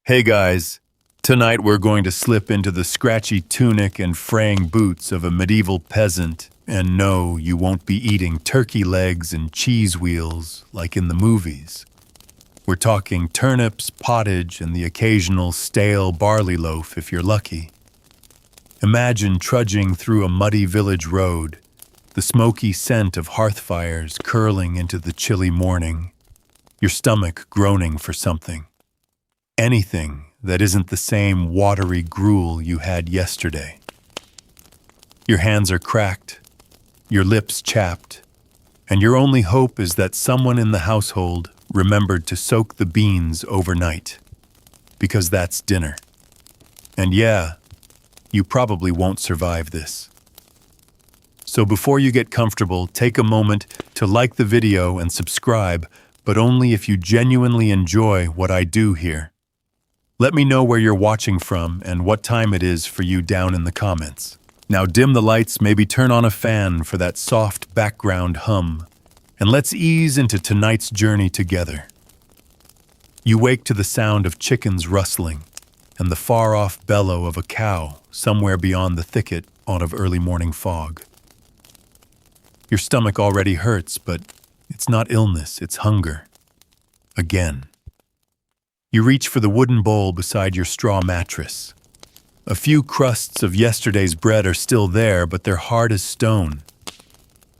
Hey guys, tonight we're going to slip into the scratchy tunic and fraying boots of a medieval peasant, and no, you won't be eating turkey legs and cheese wheels like in the movies. We're talking turnips, pottage, and the occasional stale barley loaf if you're lucky. Imagine trudging through a muddy village road, the smoky scent of hearth fires curling into the chilly morning, your stomach groaning for something. Anything that isn't the same watery gruel you had yesterday. Your hands are cracked, your lips chapped, and your only hope is that someone in the household remembered to soak the beans overnight, because that's dinner. And yeah, you probably won't survive this. So before you get comfortable, take a moment to like the video and subscribe, but only if you genuinely enjoy what I do here. Let me know where you're watching from and what time it is for you down in the comments. Now dim the lights, maybe turn on a fan for that soft background hum, and let's ease into tonight's journey together. You wake to the sound of chickens rustling and the far-off bellow of a cow somewhere beyond the thicket out of early morning fog. Your stomach already hurts, but it's not illness, it's hunger. Again. You reach for the wooden bowl beside your straw mattress. A few crusts of yesterday's bread are still there, but they're hard as stone.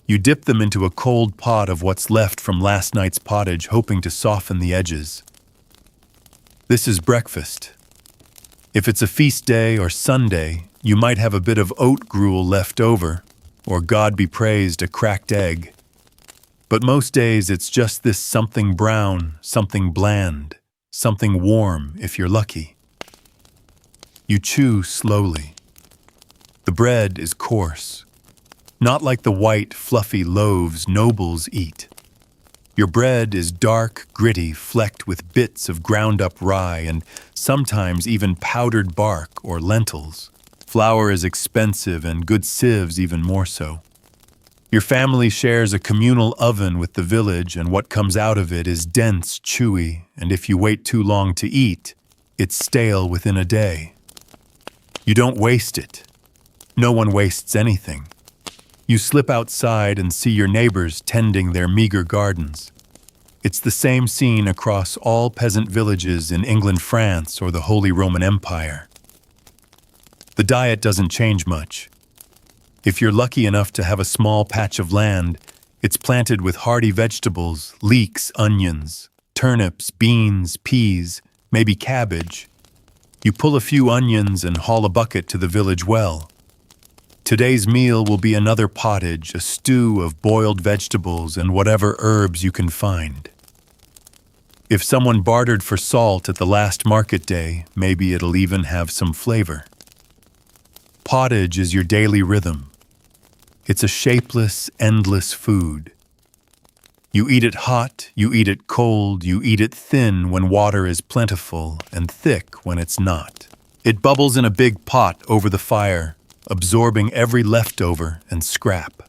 You dip them into a cold pot of what's left from last night's pottage, hoping to soften the edges. This is breakfast. If it's a feast day or Sunday, you might have a bit of oat gruel left over, or God be praised, a cracked egg. But most days it's just this something brown, something bland. Something warm, if you're lucky. You chew slowly. The bread is coarse, not like the white, fluffy loaves nobles eat. Your bread is dark, gritty, flecked with bits of ground-up rye and sometimes even powdered bark or lentils. Flour is expensive and good sieves even more so. Your family shares a communal oven with the village, and what comes out of it is dense, chewy, and if you wait too long to eat, it's stale within a day. You don't waste it. No one wastes anything. You slip outside and see your neighbors tending their meager gardens. It's the same scene across all peasant villages in England, France, or the Holy Roman Empire. The diet doesn't change much. If you're lucky enough to have a small patch of land, it's planted with hardy vegetables, leeks, onions, turnips, beans, peas, maybe cabbage. You pull a few onions and haul a bucket to the village well. Today's meal will be another pottage, a stew of boiled vegetables and whatever herbs you can find. If someone bartered for salt at the last market day, maybe it'll even have some flavor. Pottage is your daily rhythm. It's a shapeless, endless food. You eat it hot, you eat it cold, you eat it thin when water is plentiful and thick when it's not. It bubbles in a big pot over the fire, absorbing every leftover and scrap.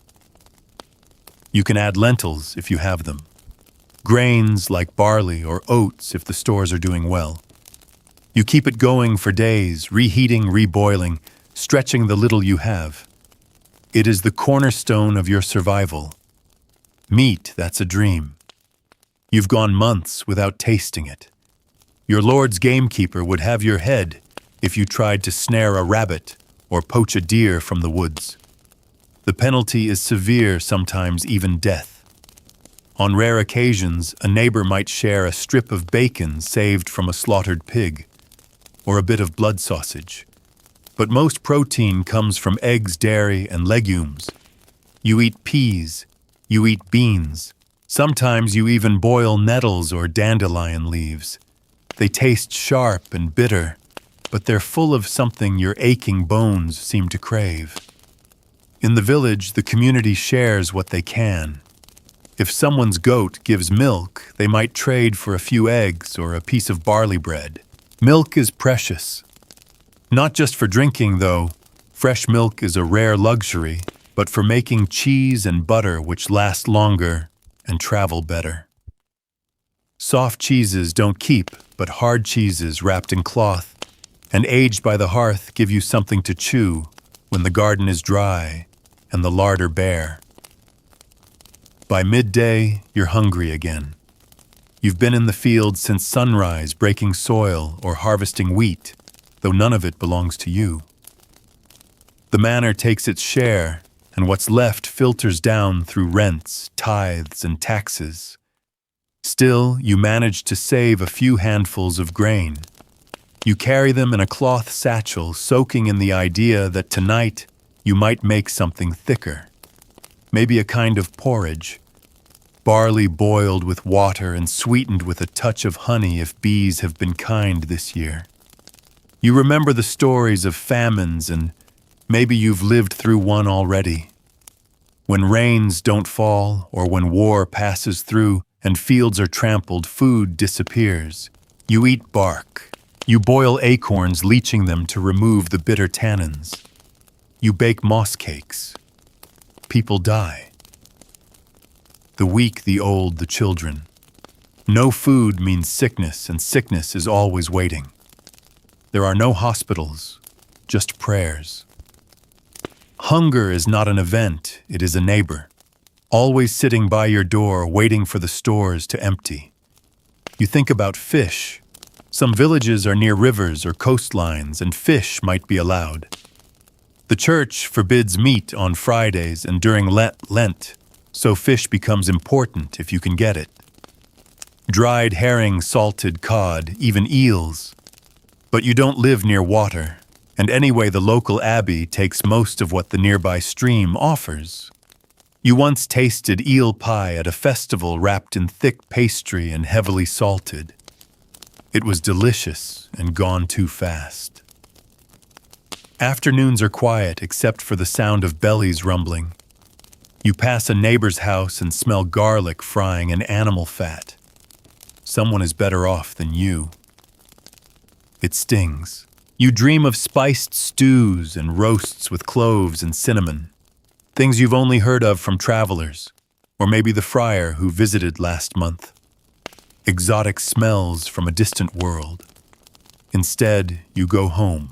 You can add lentils if you have them. Grains like barley or oats if the stores are doing well. You keep it going for days, reheating, reboiling, stretching the little you have. It is the cornerstone of your survival. Meat, that's a dream. You've gone months without tasting it. Your lord's gamekeeper would have your head if you tried to snare a rabbit or poach a deer from the woods. The penalty is severe, sometimes even death. On rare occasions, a neighbor might share a strip of bacon saved from a slaughtered pig, or a bit of blood sausage. But most protein comes from eggs, dairy, and legumes. You eat peas, you eat beans. Sometimes you even boil nettles or dandelion leaves. They taste sharp and bitter, but they're full of something your aching bones seem to crave. In the village, the community shares what they can. If someone's goat gives milk, they might trade for a few eggs or a piece of barley bread. Milk is precious. Not just for drinking, though. Fresh milk is a rare luxury, but for making cheese and butter which last longer and travel better. Soft cheeses don't keep, but hard cheeses wrapped in cloth and aged by the hearth give you something to chew when the garden is dry and the larder bare. By midday, you're hungry again. You've been in the field since sunrise, breaking soil or harvesting wheat, though none of it belongs to you. The manor takes its share, and what's left filters down through rents, tithes, and taxes. Still, you manage to save a few handfuls of grain. You carry them in a cloth satchel, soaking in the idea that tonight you might make something thicker. Maybe a kind of porridge. Barley boiled with water and sweetened with a touch of honey if bees have been kind this year. You remember the stories of famines, and maybe you've lived through one already. When rains don't fall, or when war passes through and fields are trampled, food disappears. You eat bark. You boil acorns, leaching them to remove the bitter tannins. You bake moss cakes. People die. The weak, the old, the children. No food means sickness, and sickness is always waiting. There are no hospitals, just prayers. Hunger is not an event, it is a neighbor, always sitting by your door waiting for the stores to empty. You think about fish. Some villages are near rivers or coastlines, and fish might be allowed. The church forbids meat on Fridays and during Lent, so fish becomes important if you can get it. Dried herring, salted cod, even eels. But you don't live near water, and anyway the local abbey takes most of what the nearby stream offers. You once tasted eel pie at a festival wrapped in thick pastry and heavily salted. It was delicious and gone too fast. Afternoons are quiet except for the sound of bellies rumbling. You pass a neighbor's house and smell garlic frying in animal fat. Someone is better off than you. It stings. You dream of spiced stews and roasts with cloves and cinnamon, things you've only heard of from travelers, or maybe the friar who visited last month. Exotic smells from a distant world. Instead, you go home.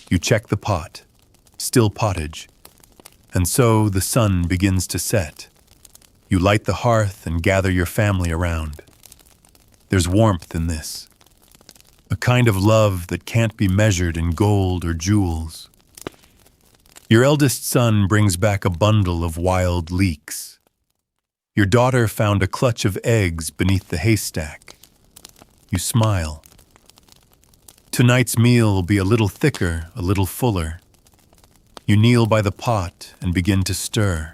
You check the pot, still pottage, and so the sun begins to set. You light the hearth and gather your family around. There's warmth in this, a kind of love that can't be measured in gold or jewels. Your eldest son brings back a bundle of wild leeks. Your daughter found a clutch of eggs beneath the haystack. You smile. Tonight's meal will be a little thicker, a little fuller. You kneel by the pot and begin to stir.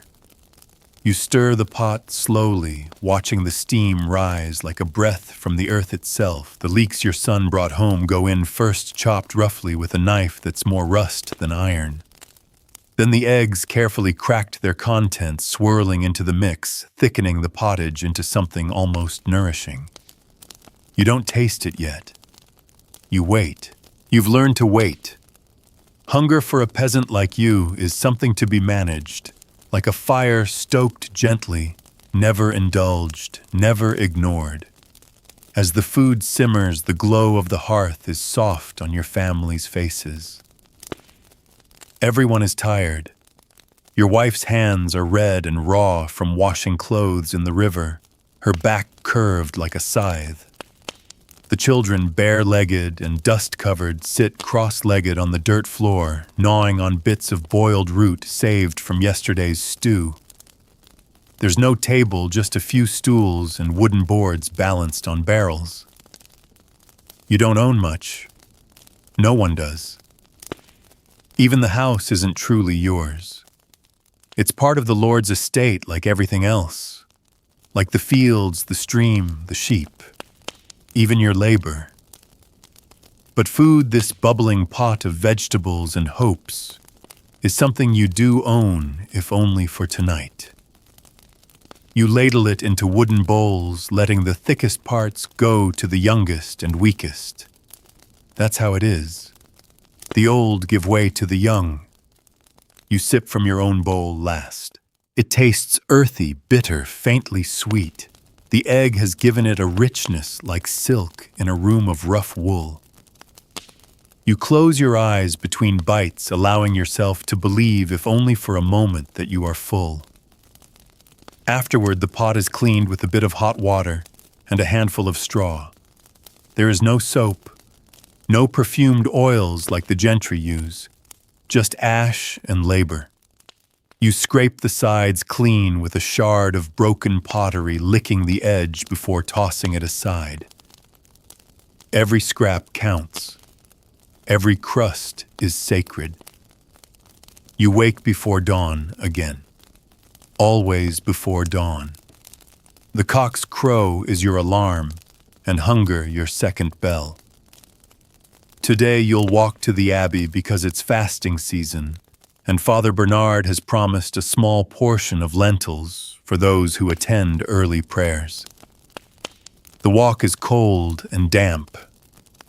You stir the pot slowly, watching the steam rise like a breath from the earth itself. The leeks your son brought home go in first, chopped roughly with a knife that's more rust than iron. Then the eggs carefully cracked their contents, swirling into the mix, thickening the pottage into something almost nourishing. You don't taste it yet. You wait. You've learned to wait. Hunger for a peasant like you is something to be managed, like a fire stoked gently, never indulged, never ignored. As the food simmers, the glow of the hearth is soft on your family's faces. Everyone is tired. Your wife's hands are red and raw from washing clothes in the river, her back curved like a scythe. The children, bare-legged and dust-covered, sit cross-legged on the dirt floor, gnawing on bits of boiled root saved from yesterday's stew. There's no table, just a few stools and wooden boards balanced on barrels. You don't own much. No one does. Even the house isn't truly yours. It's part of the Lord's estate like everything else, like the fields, the stream, the sheep. Even your labor. But food, this bubbling pot of vegetables and hopes, is something you do own, if only for tonight. You ladle it into wooden bowls, letting the thickest parts go to the youngest and weakest. That's how it is. The old give way to the young. You sip from your own bowl last. It tastes earthy, bitter, faintly sweet. The egg has given it a richness like silk in a room of rough wool. You close your eyes between bites, allowing yourself to believe, if only for a moment, that you are full. Afterward, the pot is cleaned with a bit of hot water and a handful of straw. There is no soap, no perfumed oils like the gentry use, just ash and labor. You scrape the sides clean with a shard of broken pottery, licking the edge before tossing it aside. Every scrap counts. Every crust is sacred. You wake before dawn again. Always before dawn. The cock's crow is your alarm, and hunger your second bell. Today you'll walk to the abbey because it's fasting season, and Father Bernard has promised a small portion of lentils for those who attend early prayers. The walk is cold and damp.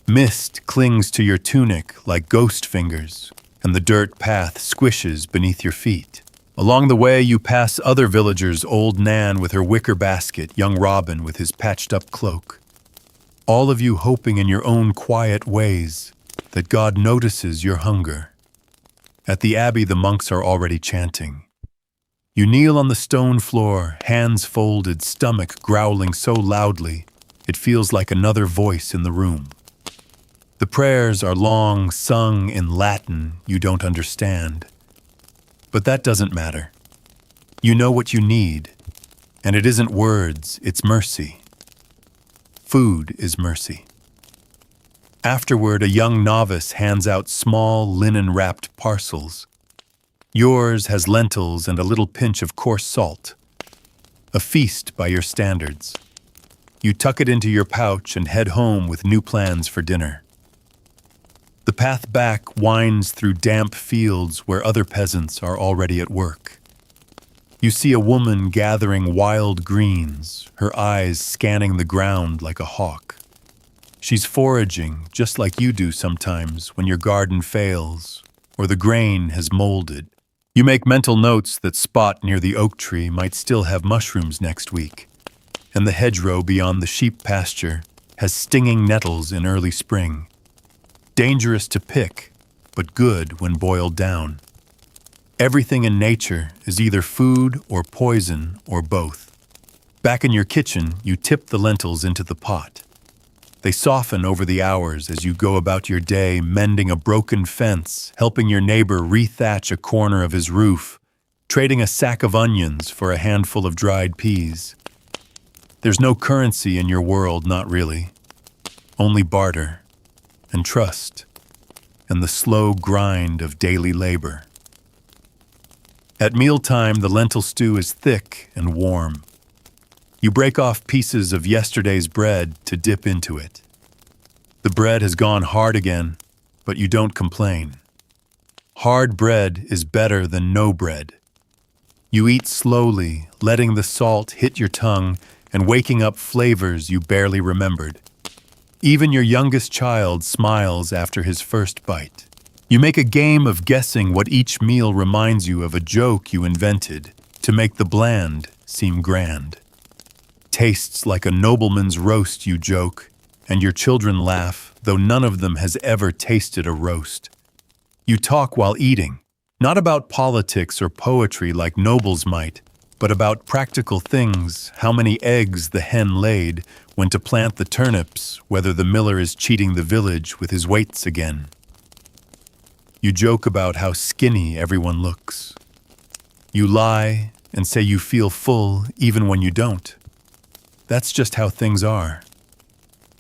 Mist clings to your tunic like ghost fingers, and the dirt path squishes beneath your feet. Along the way, you pass other villagers, old Nan with her wicker basket, young Robin with his patched-up cloak. All of you hoping in your own quiet ways that God notices your hunger. At the abbey, the monks are already chanting. You kneel on the stone floor, hands folded, stomach growling so loudly, it feels like another voice in the room. The prayers are long, sung in Latin you don't understand. But that doesn't matter. You know what you need, and it isn't words, it's mercy. Food is mercy. Afterward, a young novice hands out small linen-wrapped parcels. Yours has lentils and a little pinch of coarse salt. A feast by your standards. You tuck it into your pouch and head home with new plans for dinner. The path back winds through damp fields where other peasants are already at work. You see a woman gathering wild greens, her eyes scanning the ground like a hawk. She's foraging just like you do sometimes when your garden fails or the grain has molded. You make mental notes that spot near the oak tree might still have mushrooms next week, and the hedgerow beyond the sheep pasture has stinging nettles in early spring. Dangerous to pick, but good when boiled down. Everything in nature is either food or poison or both. Back in your kitchen, you tip the lentils into the pot. They soften over the hours as you go about your day, mending a broken fence, helping your neighbor rethatch a corner of his roof, trading a sack of onions for a handful of dried peas. There's no currency in your world, not really. Only barter and trust, and the slow grind of daily labor. At mealtime, the lentil stew is thick and warm. You break off pieces of yesterday's bread to dip into it. The bread has gone hard again, but you don't complain. Hard bread is better than no bread. You eat slowly, letting the salt hit your tongue and waking up flavors you barely remembered. Even your youngest child smiles after his first bite. You make a game of guessing what each meal reminds you of a joke you invented to make the bland seem grand. Tastes like a nobleman's roast, you joke, and your children laugh, though none of them has ever tasted a roast. You talk while eating, not about politics or poetry like nobles might, but about practical things, how many eggs the hen laid, when to plant the turnips, whether the miller is cheating the village with his weights again. You joke about how skinny everyone looks. You lie and say you feel full even when you don't. That's just how things are.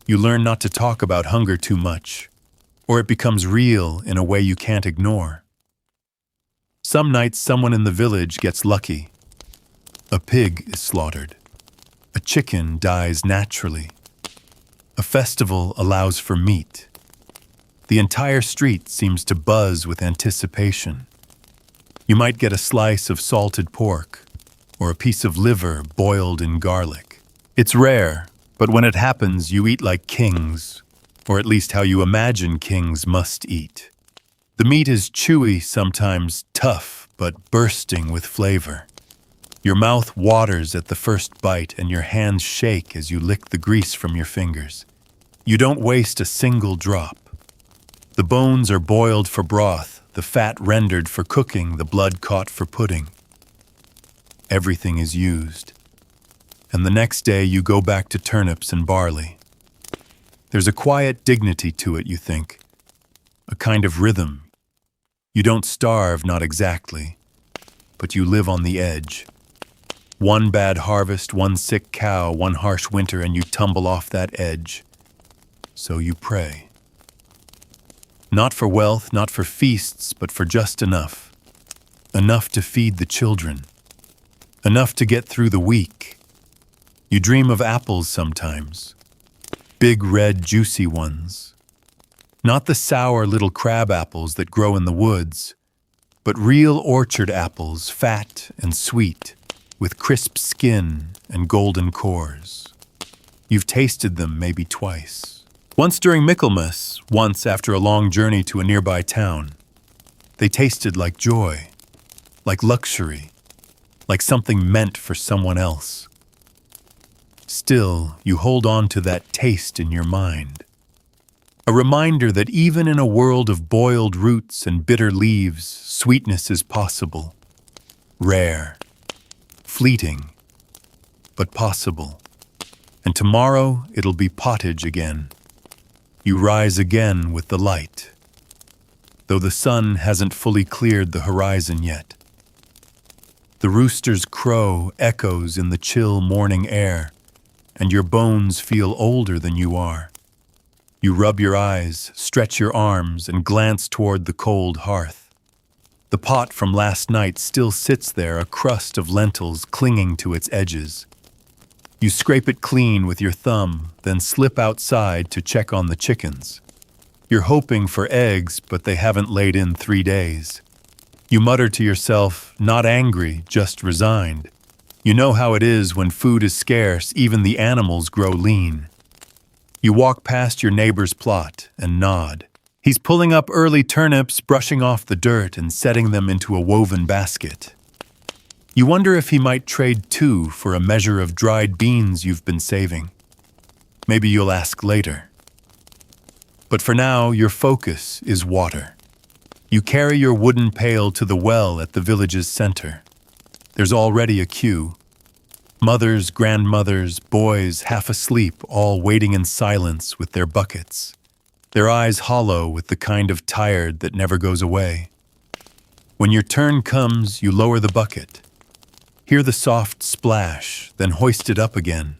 You learn not to talk about hunger too much, or it becomes real in a way you can't ignore. Some nights someone in the village gets lucky. A pig is slaughtered. A chicken dies naturally. A festival allows for meat. The entire street seems to buzz with anticipation. You might get a slice of salted pork, or a piece of liver boiled in garlic. It's rare, but when it happens, you eat like kings, or at least how you imagine kings must eat. The meat is chewy, sometimes tough, but bursting with flavor. Your mouth waters at the first bite and your hands shake as you lick the grease from your fingers. You don't waste a single drop. The bones are boiled for broth, the fat rendered for cooking, the blood caught for pudding. Everything is used. And the next day you go back to turnips and barley. There's a quiet dignity to it, you think. A kind of rhythm. You don't starve, not exactly, but you live on the edge. One bad harvest, one sick cow, one harsh winter, and you tumble off that edge. So you pray. Not for wealth, not for feasts, but for just enough. Enough to feed the children. Enough to get through the week. You dream of apples sometimes. Big, red, juicy ones. Not the sour little crab apples that grow in the woods, but real orchard apples, fat and sweet, with crisp skin and golden cores. You've tasted them maybe twice. Once during Michaelmas, once after a long journey to a nearby town. They tasted like joy, like luxury, like something meant for someone else. Still, you hold on to that taste in your mind. A reminder that even in a world of boiled roots and bitter leaves, sweetness is possible. Rare, fleeting, but possible. And tomorrow it'll be pottage again. You rise again with the light, though the sun hasn't fully cleared the horizon yet. The rooster's crow echoes in the chill morning air, and your bones feel older than you are. You rub your eyes, stretch your arms, and glance toward the cold hearth. The pot from last night still sits there, a crust of lentils clinging to its edges. You scrape it clean with your thumb, then slip outside to check on the chickens. You're hoping for eggs, but they haven't laid in 3 days. You mutter to yourself, not angry, just resigned. You know how it is when food is scarce, even the animals grow lean. You walk past your neighbor's plot and nod. He's pulling up early turnips, brushing off the dirt and setting them into a woven basket. You wonder if he might trade 2 for a measure of dried beans you've been saving. Maybe you'll ask later. But for now, your focus is water. You carry your wooden pail to the well at the village's center. There's already a queue. Mothers, grandmothers, boys, half asleep, all waiting in silence with their buckets. Their eyes hollow with the kind of tired that never goes away. When your turn comes, you lower the bucket. Hear the soft splash, then hoist it up again.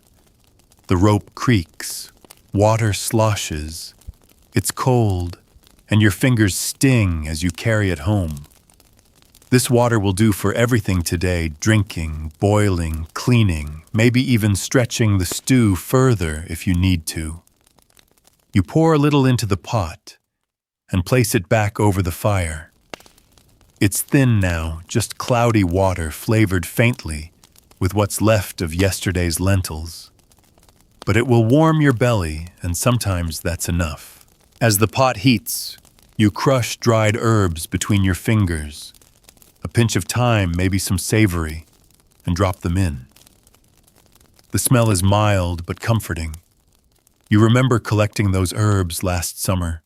The rope creaks, water sloshes. It's cold, and your fingers sting as you carry it home. This water will do for everything today, drinking, boiling, cleaning, maybe even stretching the stew further if you need to. You pour a little into the pot and place it back over the fire. It's thin now, just cloudy water flavored faintly with what's left of yesterday's lentils. But it will warm your belly, and sometimes that's enough. As the pot heats, you crush dried herbs between your fingers, a pinch of thyme, maybe some savory, and drop them in. The smell is mild but comforting. You remember collecting those herbs last summer,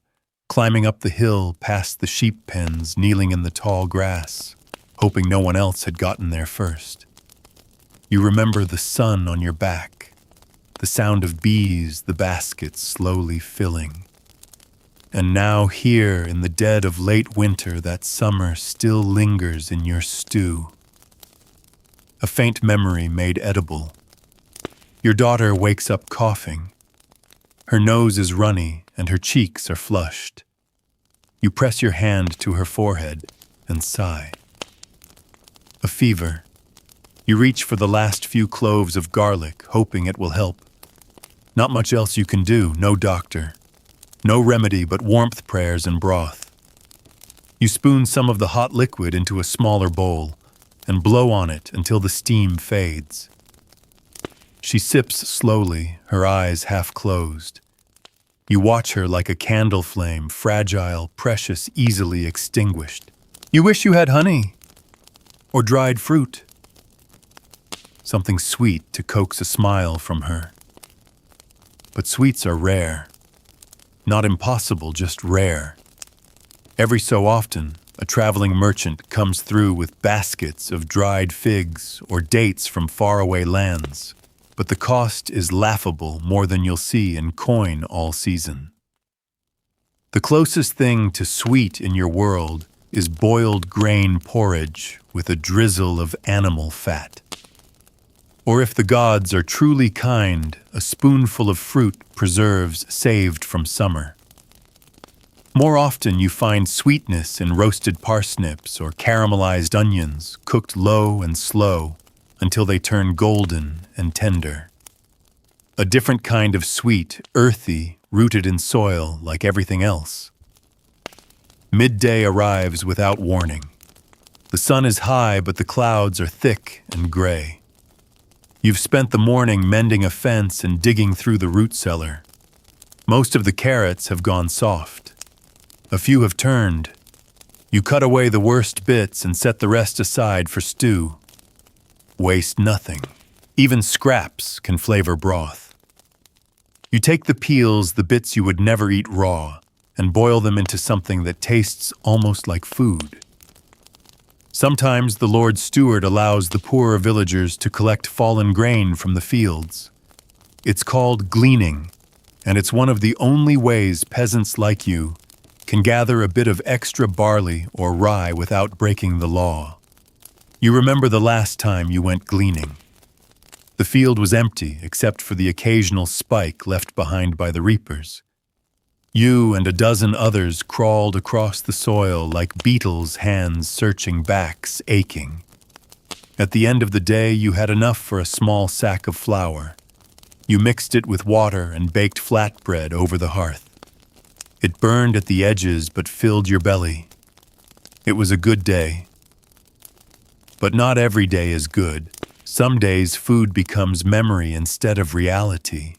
climbing up the hill past the sheep pens, kneeling in the tall grass, hoping no one else had gotten there first. You remember the sun on your back, the sound of bees, the basket slowly filling. And now here in the dead of late winter, that summer still lingers in your stew. A faint memory made edible. Your daughter wakes up coughing. Her nose is runny and her cheeks are flushed. You press your hand to her forehead and sigh. A fever. You reach for the last few cloves of garlic, hoping it will help. Not much else you can do, no doctor. No remedy but warmth prayers and broth. You spoon some of the hot liquid into a smaller bowl and blow on it until the steam fades. She sips slowly, her eyes half closed. You watch her like a candle flame, fragile, precious, easily extinguished. You wish you had honey or dried fruit. something sweet to coax a smile from her. But sweets are rare. Not impossible, just rare. Every so often, a traveling merchant comes through with baskets of dried figs or dates from faraway lands, but the cost is laughable, more than you'll see in coin all season. The closest thing to sweet in your world is boiled grain porridge with a drizzle of animal fat. Or if the gods are truly kind, a spoonful of fruit preserves saved from summer. More often you find sweetness in roasted parsnips or caramelized onions cooked low and slow until they turn golden and tender. A different kind of sweet, earthy, rooted in soil like everything else. Midday arrives without warning. The sun is high, but the clouds are thick and gray. You've spent the morning mending a fence and digging through the root cellar. Most of the carrots have gone soft. A few have turned. You cut away the worst bits and set the rest aside for stew. Waste nothing. Even scraps can flavor broth. You take the peels, the bits you would never eat raw, and boil them into something that tastes almost like food. Sometimes the Lord Steward allows the poorer villagers to collect fallen grain from the fields. It's called gleaning, and it's one of the only ways peasants like you can gather a bit of extra barley or rye without breaking the law. You remember the last time you went gleaning. The field was empty except for the occasional spike left behind by the reapers. You and a dozen others crawled across the soil like beetles' hands searching backs aching. At the end of the day, you had enough for a small sack of flour. You mixed it with water and baked flatbread over the hearth. It burned at the edges but filled your belly. It was a good day. But not every day is good. Some days food becomes memory instead of reality.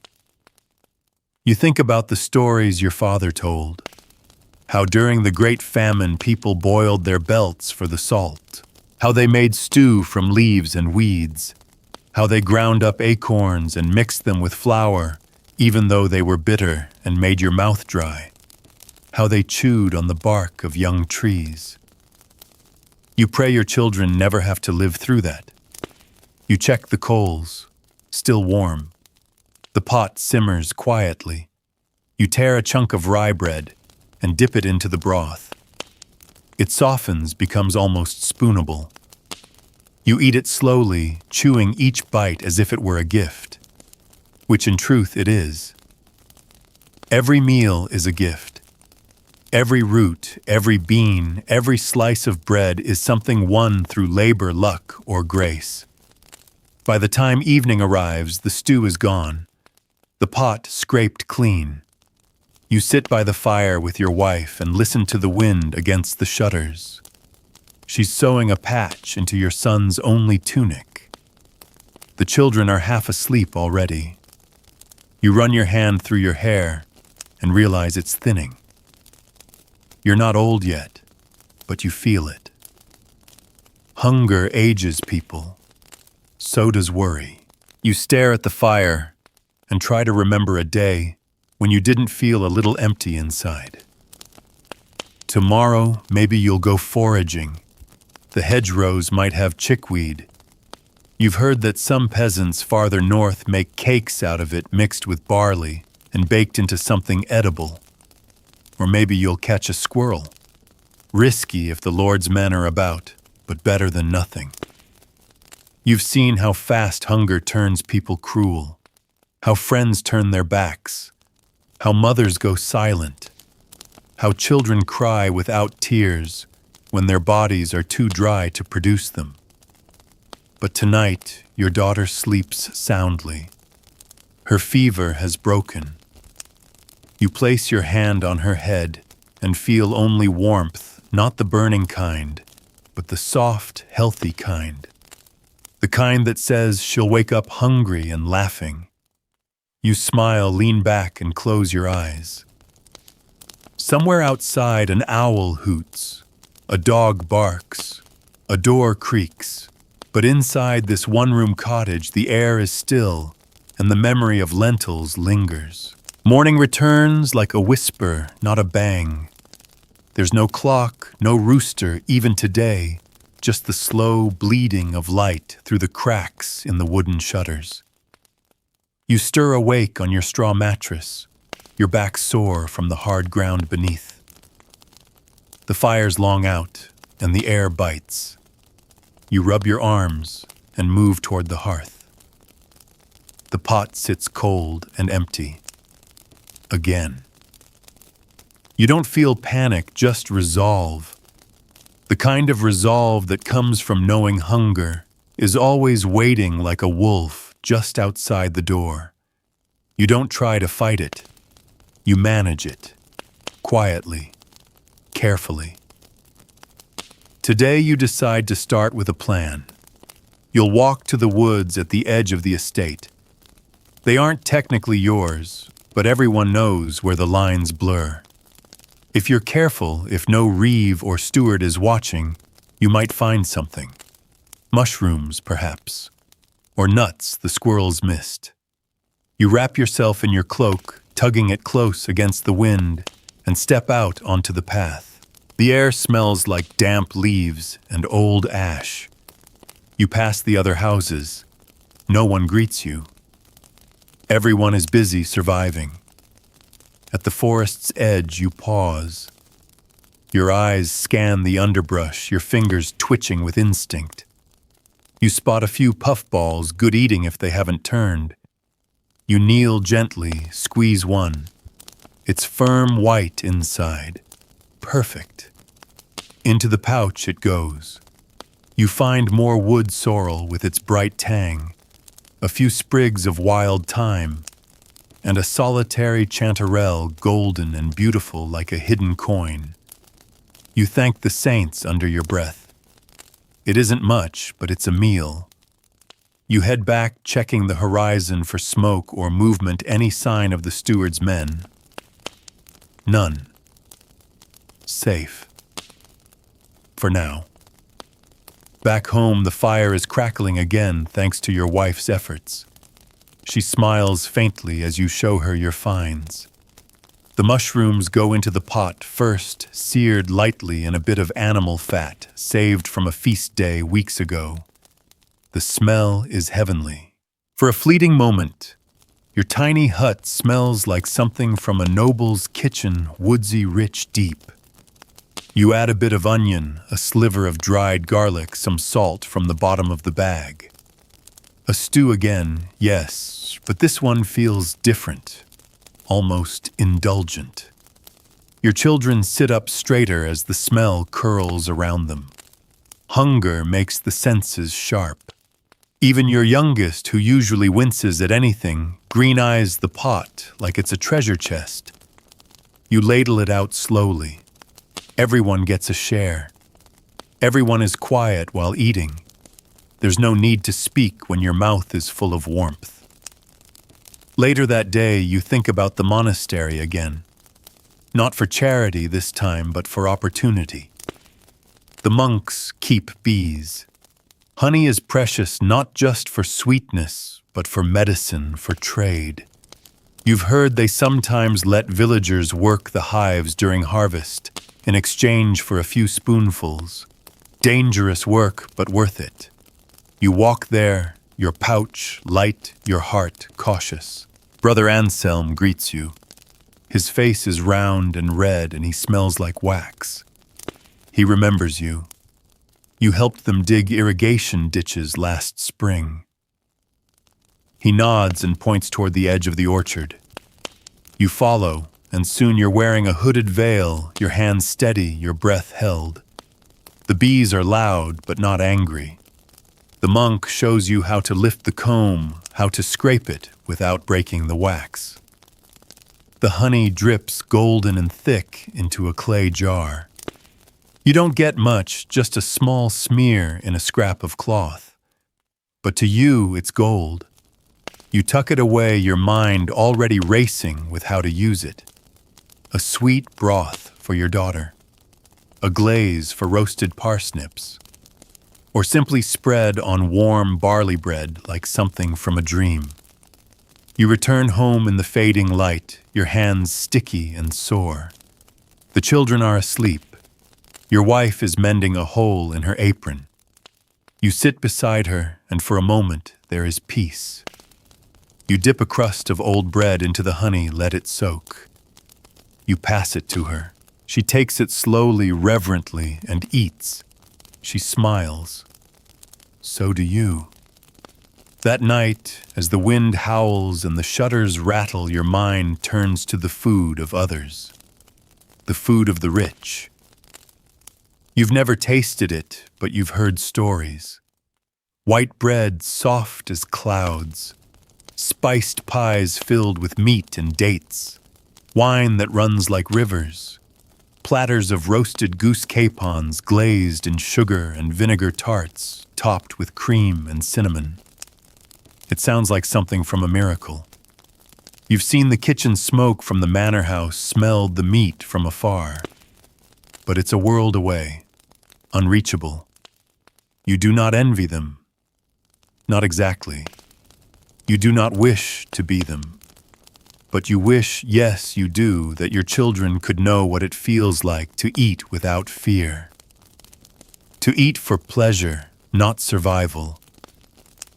You think about the stories your father told, how during the Great Famine people boiled their belts for the salt, how they made stew from leaves and weeds, how they ground up acorns and mixed them with flour, even though they were bitter and made your mouth dry, how they chewed on the bark of young trees. You pray your children never have to live through that. You check the coals, still warm. The pot simmers quietly. You tear a chunk of rye bread and dip it into the broth. It softens, becomes almost spoonable. You eat it slowly, chewing each bite as if it were a gift, which in truth it is. Every meal is a gift. Every root, every bean, every slice of bread is something won through labor, luck, or grace. By the time evening arrives, the stew is gone, the pot scraped clean. You sit by the fire with your wife and listen to the wind against the shutters. She's sewing a patch into your son's only tunic. The children are half asleep already. You run your hand through your hair and realize it's thinning. You're not old yet, but you feel it. Hunger ages people. So does worry. You stare at the fire and try to remember a day when you didn't feel a little empty inside. Tomorrow, maybe you'll go foraging. The hedgerows might have chickweed. You've heard that some peasants farther north make cakes out of it mixed with barley and baked into something edible. Or maybe you'll catch a squirrel. Risky if the Lord's men are about, but better than nothing. You've seen how fast hunger turns people cruel, how friends turn their backs, how mothers go silent, how children cry without tears when their bodies are too dry to produce them. But tonight, your daughter sleeps soundly. Her fever has broken. You place your hand on her head and feel only warmth, not the burning kind, but the soft, healthy kind. The kind that says she'll wake up hungry and laughing. You smile, lean back, and close your eyes. Somewhere outside, an owl hoots, a dog barks, a door creaks, But inside this one-room cottage, the air is still, and the memory of lentils lingers. Morning returns like a whisper, not a bang. There's no clock, no rooster, even today, just the slow bleeding of light through the cracks in the wooden shutters. You stir awake on your straw mattress, your back sore from the hard ground beneath. The fire's long out, and the air bites. You rub your arms and move toward the hearth. The pot sits cold and empty. Again. You don't feel panic, just resolve. The kind of resolve that comes from knowing hunger is always waiting like a wolf just outside the door. You don't try to fight it. You manage it, quietly, carefully. Today you decide to start with a plan. You'll walk to the woods at the edge of the estate. They aren't technically yours, but everyone knows where the lines blur. If you're careful, if no reeve or steward is watching, you might find something. Mushrooms, perhaps, or nuts the squirrels missed. You wrap yourself in your cloak, tugging it close against the wind, and step out onto the path. The air smells like damp leaves and old ash. You pass the other houses. No one greets you. Everyone is busy surviving. At the forest's edge, you pause. Your eyes scan the underbrush, your fingers twitching with instinct. You spot a few puffballs, good eating if they haven't turned. You kneel gently, squeeze one. It's firm white inside. Perfect. Into the pouch it goes. You find more wood sorrel with its bright tang, a few sprigs of wild thyme, and a solitary chanterelle golden and beautiful like a hidden coin. You thank the saints under your breath. It isn't much, but it's a meal. You head back, checking the horizon for smoke or movement, any sign of the steward's men. None. Safe. For now. Back home, the fire is crackling again thanks to your wife's efforts. She smiles faintly as you show her your finds. The mushrooms go into the pot first, seared lightly in a bit of animal fat saved from a feast day weeks ago. The smell is heavenly. For a fleeting moment, your tiny hut smells like something from a noble's kitchen, woodsy, rich, deep. You add a bit of onion, a sliver of dried garlic, some salt from the bottom of the bag. A stew again, yes, but this one feels different, almost indulgent. Your children sit up straighter as the smell curls around them. Hunger makes the senses sharp. Even your youngest, who usually winces at anything, green-eyes the pot like it's a treasure chest. You ladle it out slowly. Everyone gets a share. Everyone is quiet while eating. There's no need to speak when your mouth is full of warmth. Later that day, you think about the monastery again. Not for charity this time, but for opportunity. The monks keep bees. Honey is precious not just for sweetness, but for medicine, for trade. You've heard they sometimes let villagers work the hives during harvest in exchange for a few spoonfuls. Dangerous work, but worth it. You walk there, your pouch light, your heart cautious. Brother Anselm greets you. His face is round and red, and he smells like wax. He remembers you. You helped them dig irrigation ditches last spring. He nods and points toward the edge of the orchard. You follow, and soon you're wearing a hooded veil, your hands steady, your breath held. The bees are loud, but not angry. The monk shows you how to lift the comb, how to scrape it without breaking the wax. The honey drips golden and thick into a clay jar. You don't get much, just a small smear in a scrap of cloth. But to you, it's gold. You tuck it away, your mind already racing with how to use it. A sweet broth for your daughter. A glaze for roasted parsnips. or simply spread on warm barley bread like something from a dream. You return home in the fading light, your hands sticky and sore. The children are asleep. Your wife is mending a hole in her apron. You sit beside her, and for a moment there is peace. You dip a crust of old bread into the honey, let it soak. You pass it to her. She takes it slowly, reverently, and eats. She smiles. So do you. That night, as the wind howls and the shutters rattle, your mind turns to the food of others. The food of the rich. You've never tasted it, but you've heard stories. White bread soft as clouds. Spiced pies filled with meat and dates. Wine that runs like rivers. Platters of roasted goose capons glazed in sugar and vinegar tarts, topped with cream and cinnamon. It sounds like something from a miracle. You've seen the kitchen smoke from the manor house, smelled the meat from afar. But it's a world away, unreachable. You do not envy them. Not exactly. You do not wish to be them. But you wish, yes, you do, that your children could know what it feels like to eat without fear. To eat for pleasure, not survival.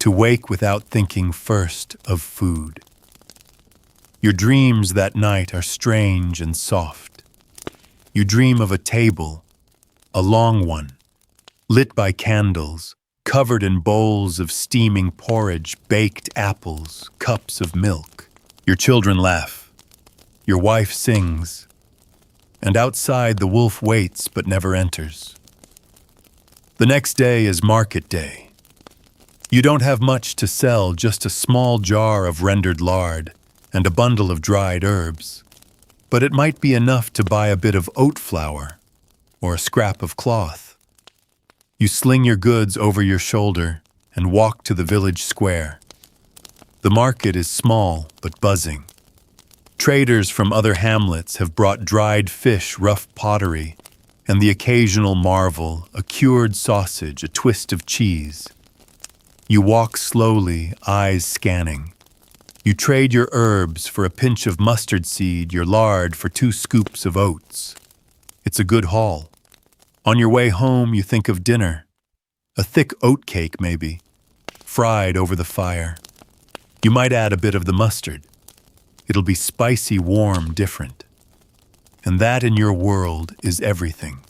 To wake without thinking first of food. Your dreams that night are strange and soft. You dream of a table, a long one, lit by candles, covered in bowls of steaming porridge, baked apples, cups of milk. Your children laugh. Your wife sings. And outside the wolf waits but never enters. The next day is market day. You don't have much to sell, just a small jar of rendered lard and a bundle of dried herbs. But it might be enough to buy a bit of oat flour or a scrap of cloth. You sling your goods over your shoulder and walk to the village square. The market is small but buzzing. Traders from other hamlets have brought dried fish, rough pottery, and the occasional marvel, a cured sausage, a twist of cheese. You walk slowly, eyes scanning. You trade your herbs for a pinch of mustard seed, your lard for 2 scoops of oats. It's a good haul. On your way home, you think of dinner. A thick oat cake, maybe, fried over the fire. You might add a bit of the mustard. It'll be spicy, warm, different. And that in your world is everything.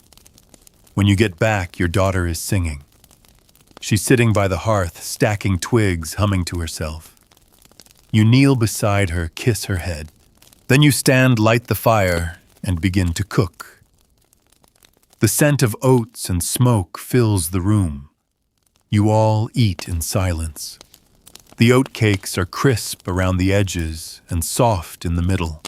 When you get back, your daughter is singing. She's sitting by the hearth, stacking twigs, humming to herself. You kneel beside her, kiss her head. Then you stand, light the fire, and begin to cook. The scent of oats and smoke fills the room. You all eat in silence. The oat cakes are crisp around the edges and soft in the middle.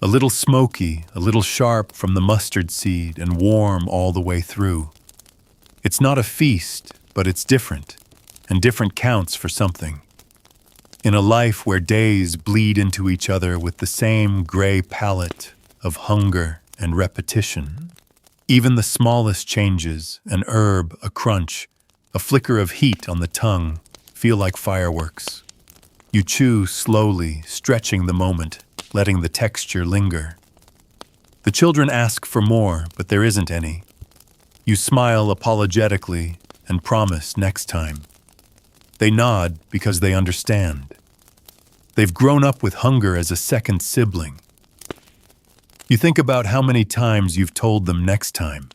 A little smoky, a little sharp from the mustard seed, and warm all the way through. It's not a feast, but it's different, and different counts for something. In a life where days bleed into each other with the same gray palette of hunger and repetition, even the smallest changes, an herb, a crunch, a flicker of heat on the tongue, feel like fireworks. You chew slowly, stretching the moment, letting the texture linger. The children ask for more, but there isn't any. You smile apologetically and promise next time. They nod because they understand. They've grown up with hunger as a second sibling. You think about how many times you've told them next time.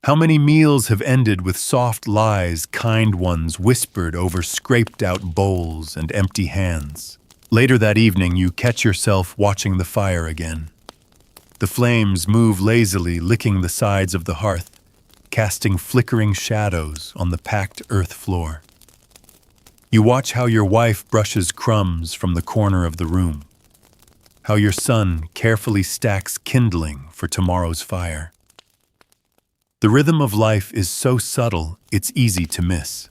How many meals have ended with soft lies, kind ones whispered over scraped-out bowls and empty hands. Later that evening, you catch yourself watching the fire again. The flames move lazily, licking the sides of the hearth, casting flickering shadows on the packed earth floor. You watch how your wife brushes crumbs from the corner of the room, how your son carefully stacks kindling for tomorrow's fire. The rhythm of life is so subtle, it's easy to miss.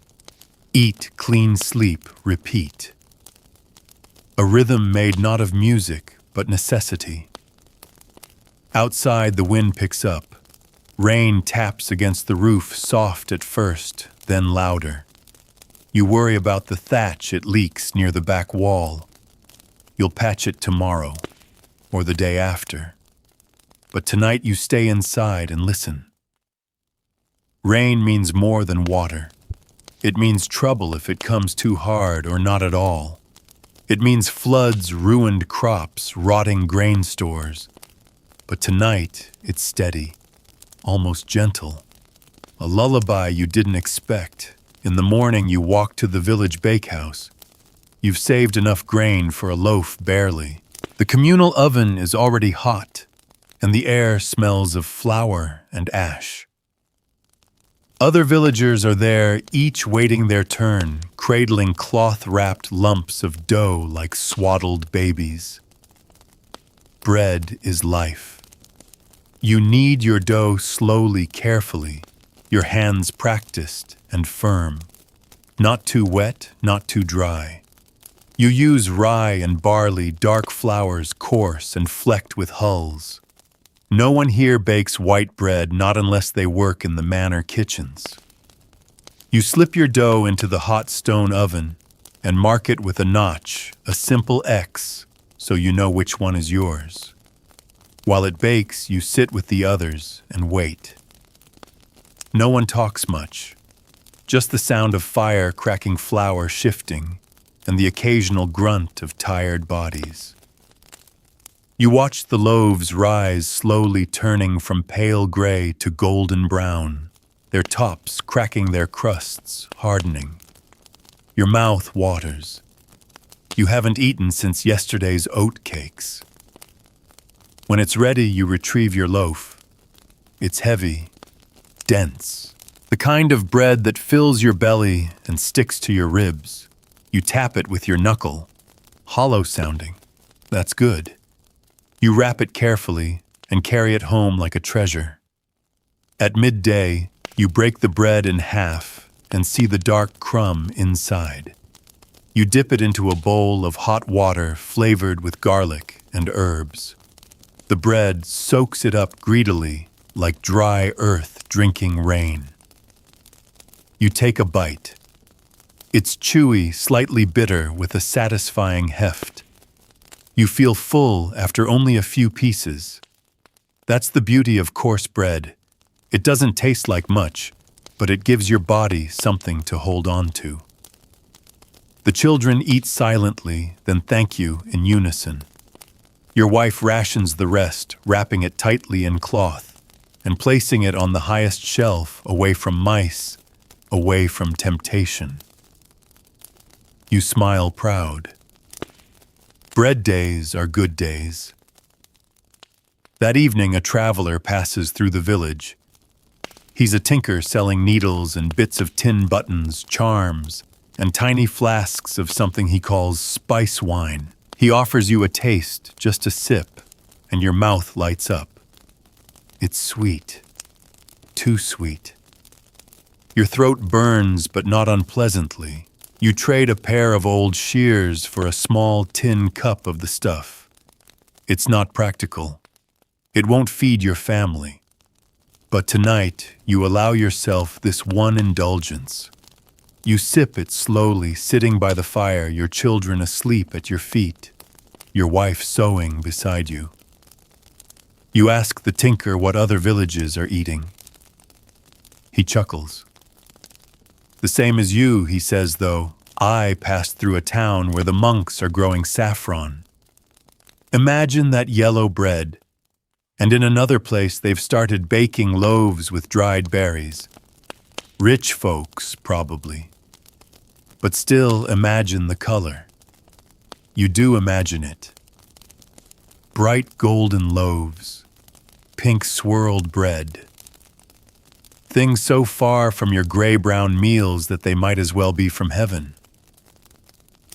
Eat, clean, sleep, repeat. A rhythm made not of music, but necessity. Outside, the wind picks up. Rain taps against the roof, soft at first, then louder. You worry about the thatch it leaks near the back wall. You'll patch it tomorrow, or the day after. But tonight you stay inside and listen. Rain means more than water. It means trouble if it comes too hard or not at all. It means floods, ruined crops, rotting grain stores. But tonight, it's steady, almost gentle. A lullaby you didn't expect. In the morning, you walk to the village bakehouse. You've saved enough grain for a loaf barely. The communal oven is already hot, and the air smells of flour and ash. Other villagers are there, each waiting their turn, cradling cloth-wrapped lumps of dough like swaddled babies. Bread is life. You knead your dough slowly, carefully, your hands practiced and firm. Not too wet, not too dry. You use rye and barley, dark flours, coarse and flecked with hulls. No one here bakes white bread, not unless they work in the manor kitchens. You slip your dough into the hot stone oven and mark it with a notch, a simple X, so you know which one is yours. While it bakes, you sit with the others and wait. No one talks much, just the sound of fire cracking flour shifting and the occasional grunt of tired bodies. You watch the loaves rise, slowly turning from pale gray to golden brown, their tops cracking, their crusts hardening. Your mouth waters. You haven't eaten since yesterday's oat cakes. When it's ready, you retrieve your loaf. It's heavy, dense, the kind of bread that fills your belly and sticks to your ribs. You tap it with your knuckle, hollow sounding. That's good. You wrap it carefully and carry it home like a treasure. At midday, you break the bread in half and see the dark crumb inside. You dip it into a bowl of hot water flavored with garlic and herbs. The bread soaks it up greedily like dry earth drinking rain. You take a bite. It's chewy, slightly bitter with a satisfying heft. You feel full after only a few pieces. That's the beauty of coarse bread. It doesn't taste like much, but it gives your body something to hold on to. The children eat silently, then thank you in unison. Your wife rations the rest, wrapping it tightly in cloth and placing it on the highest shelf, away from mice, away from temptation. You smile proud. Bread days are good days. That evening, a traveler passes through the village. He's a tinker selling needles and bits of tin buttons, charms, and tiny flasks of something he calls spice wine. He offers you a taste, just a sip, and your mouth lights up. It's sweet. Too sweet. Your throat burns, but not unpleasantly. You trade a pair of old shears for a small tin cup of the stuff. It's not practical. It won't feed your family. But tonight, you allow yourself this one indulgence. You sip it slowly, sitting by the fire, your children asleep at your feet, your wife sewing beside you. You ask the tinker what other villages are eating. He chuckles. The same as you, he says, though. I passed through a town where the monks are growing saffron. Imagine that yellow bread. And in another place, they've started baking loaves with dried berries. Rich folks, probably. But still, imagine the color. You do imagine it. Bright golden loaves, pink swirled bread. Things so far from your gray-brown meals that they might as well be from heaven.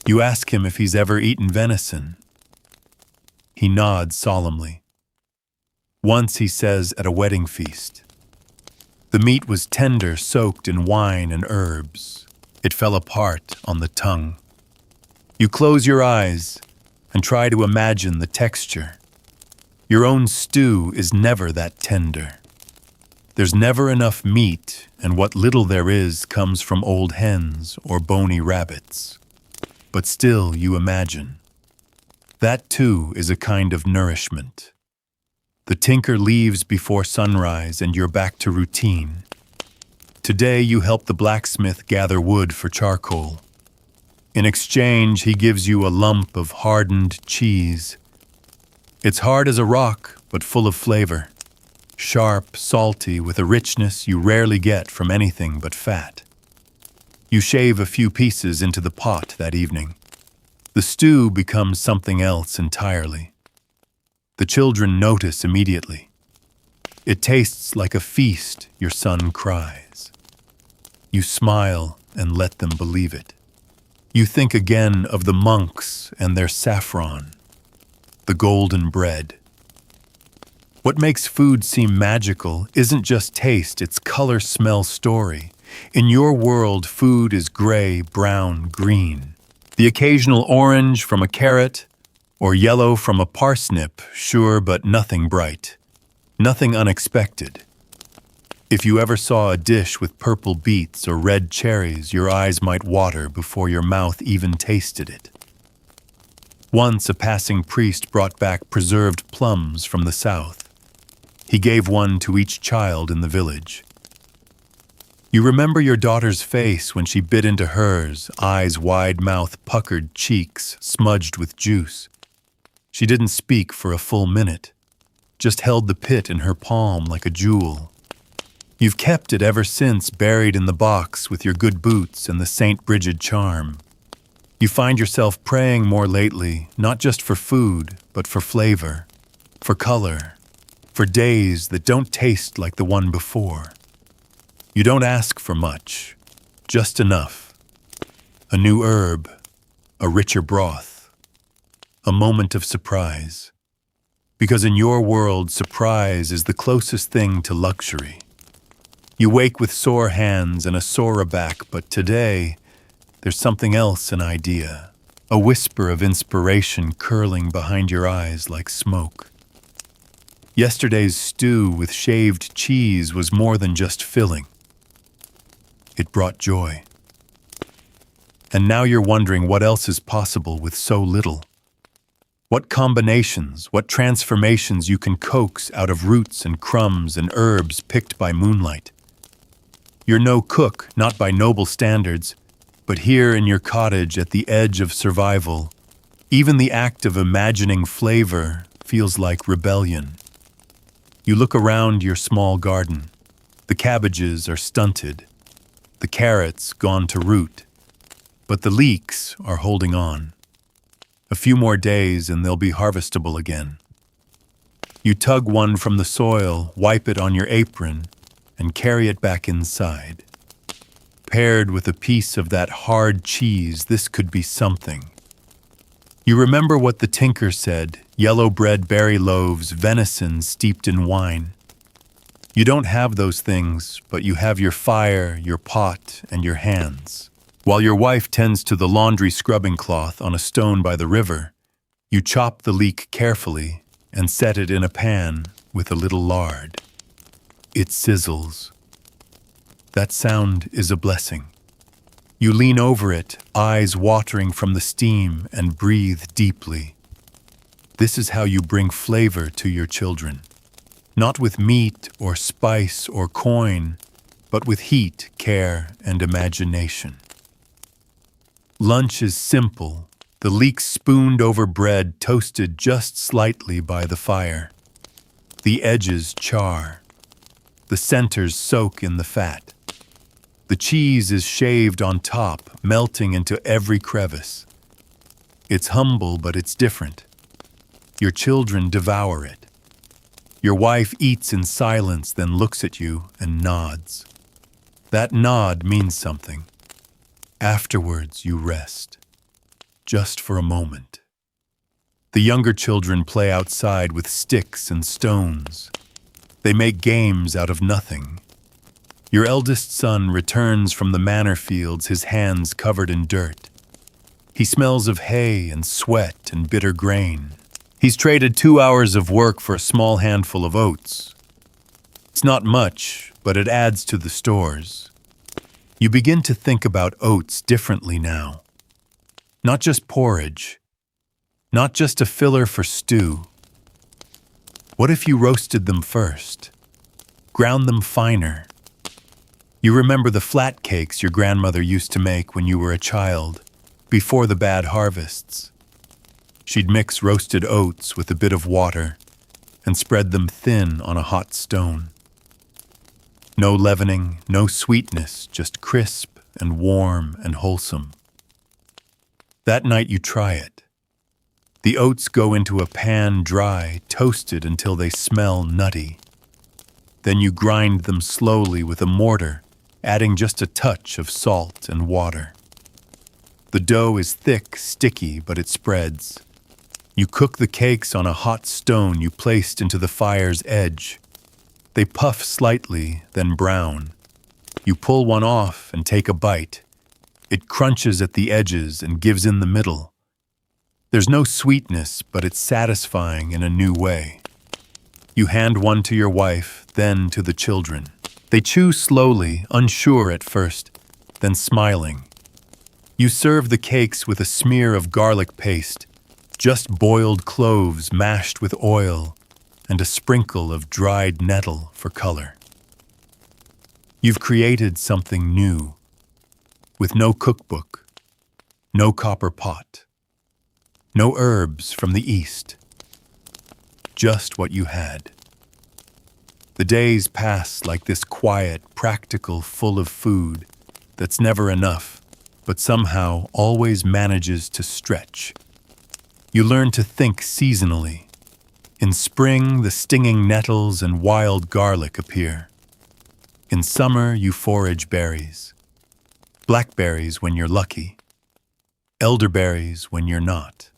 You ask him if he's ever eaten venison. He nods solemnly. Once, he says, at a wedding feast. The meat was tender, soaked in wine and herbs. It fell apart on the tongue. You close your eyes and try to imagine the texture. Your own stew is never that tender. There's never enough meat, and what little there is comes from old hens or bony rabbits. But still, you imagine. That too is a kind of nourishment. The tinker leaves before sunrise and you're back to routine. Today you help the blacksmith gather wood for charcoal. In exchange, he gives you a lump of hardened cheese. It's hard as a rock, but full of flavor. Sharp, salty, with a richness you rarely get from anything but fat. You shave a few pieces into the pot that evening. The stew becomes something else entirely. The children notice immediately. It tastes like a feast, your son cries. You smile and let them believe it. You think again of the monks and their saffron, the golden bread. What makes food seem magical isn't just taste, it's color, smell, story. In your world, food is gray, brown, green. The occasional orange from a carrot, or yellow from a parsnip, sure, but nothing bright. Nothing unexpected. If you ever saw a dish with purple beets or red cherries, your eyes might water before your mouth even tasted it. Once a passing priest brought back preserved plums from the south. He gave one to each child in the village. You remember your daughter's face when she bit into hers, eyes wide, mouth puckered, cheeks smudged with juice. She didn't speak for a full minute, just held the pit in her palm like a jewel. You've kept it ever since, buried in the box with your good boots and the St. Bridget charm. You find yourself praying more lately, not just for food, but for flavor, for color, for days that don't taste like the one before. You don't ask for much, just enough. A new herb, a richer broth, a moment of surprise. Because in your world, surprise is the closest thing to luxury. You wake with sore hands and a sore back, but today, there's something else, an idea, a whisper of inspiration curling behind your eyes like smoke. Yesterday's stew with shaved cheese was more than just filling. It brought joy. And now you're wondering what else is possible with so little. What combinations, what transformations you can coax out of roots and crumbs and herbs picked by moonlight. You're no cook, not by noble standards, but here in your cottage at the edge of survival, even the act of imagining flavor feels like rebellion. You look around your small garden. The cabbages are stunted, the carrots gone to root, but the leeks are holding on. A few more days and they'll be harvestable again. You tug one from the soil, wipe it on your apron, and carry it back inside. Paired with a piece of that hard cheese, this could be something. You remember what the tinker said, yellow bread, berry loaves, venison steeped in wine. You don't have those things, but you have your fire, your pot, and your hands. While your wife tends to the laundry scrubbing cloth on a stone by the river, you chop the leek carefully and set it in a pan with a little lard. It sizzles. That sound is a blessing. You lean over it, eyes watering from the steam, and breathe deeply. This is how you bring flavor to your children. Not with meat or spice or coin, but with heat, care, and imagination. Lunch is simple, the leeks spooned over bread toasted just slightly by the fire. The edges char. The centers soak in the fat. The cheese is shaved on top, melting into every crevice. It's humble, but it's different. Your children devour it. Your wife eats in silence, then looks at you and nods. That nod means something. Afterwards, you rest. Just for a moment. The younger children play outside with sticks and stones. They make games out of nothing. Your eldest son returns from the manor fields, his hands covered in dirt. He smells of hay and sweat and bitter grain. He's traded 2 hours of work for a small handful of oats. It's not much, but it adds to the stores. You begin to think about oats differently now. Not just porridge, not just a filler for stew. What if you roasted them first? Ground them finer? You remember the flat cakes your grandmother used to make when you were a child, before the bad harvests. She'd mix roasted oats with a bit of water and spread them thin on a hot stone. No leavening, no sweetness, just crisp and warm and wholesome. That night you try it. The oats go into a pan dry, toasted until they smell nutty. Then you grind them slowly with a mortar, adding just a touch of salt and water. The dough is thick, sticky, but it spreads. You cook the cakes on a hot stone you placed into the fire's edge. They puff slightly, then brown. You pull one off and take a bite. It crunches at the edges and gives in the middle. There's no sweetness, but it's satisfying in a new way. You hand one to your wife, then to the children. They chew slowly, unsure at first, then smiling. You serve the cakes with a smear of garlic paste, just boiled cloves mashed with oil, and a sprinkle of dried nettle for color. You've created something new, with no cookbook, no copper pot, no herbs from the East, just what you had. The days pass like this quiet, practical, full of food that's never enough, but somehow always manages to stretch. You learn to think seasonally. In spring, the stinging nettles and wild garlic appear. In summer, you forage berries. Blackberries when you're lucky. Elderberries when you're not.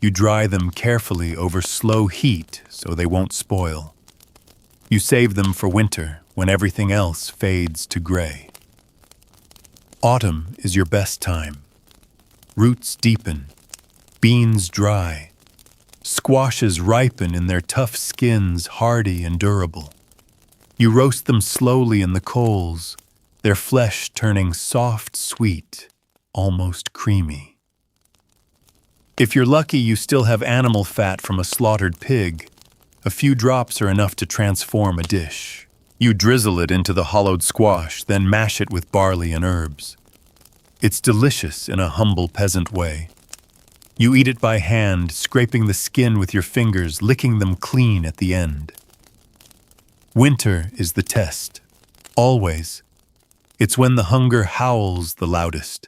You dry them carefully over slow heat so they won't spoil. You save them for winter when everything else fades to gray. Autumn is your best time. Roots deepen, beans dry, squashes ripen in their tough skins, hardy and durable. You roast them slowly in the coals, their flesh turning soft, sweet, almost creamy. If you're lucky, you still have animal fat from a slaughtered pig. A few drops are enough to transform a dish. You drizzle it into the hollowed squash, then mash it with barley and herbs. It's delicious in a humble peasant way. You eat it by hand, scraping the skin with your fingers, licking them clean at the end. Winter is the test. Always. It's when the hunger howls the loudest.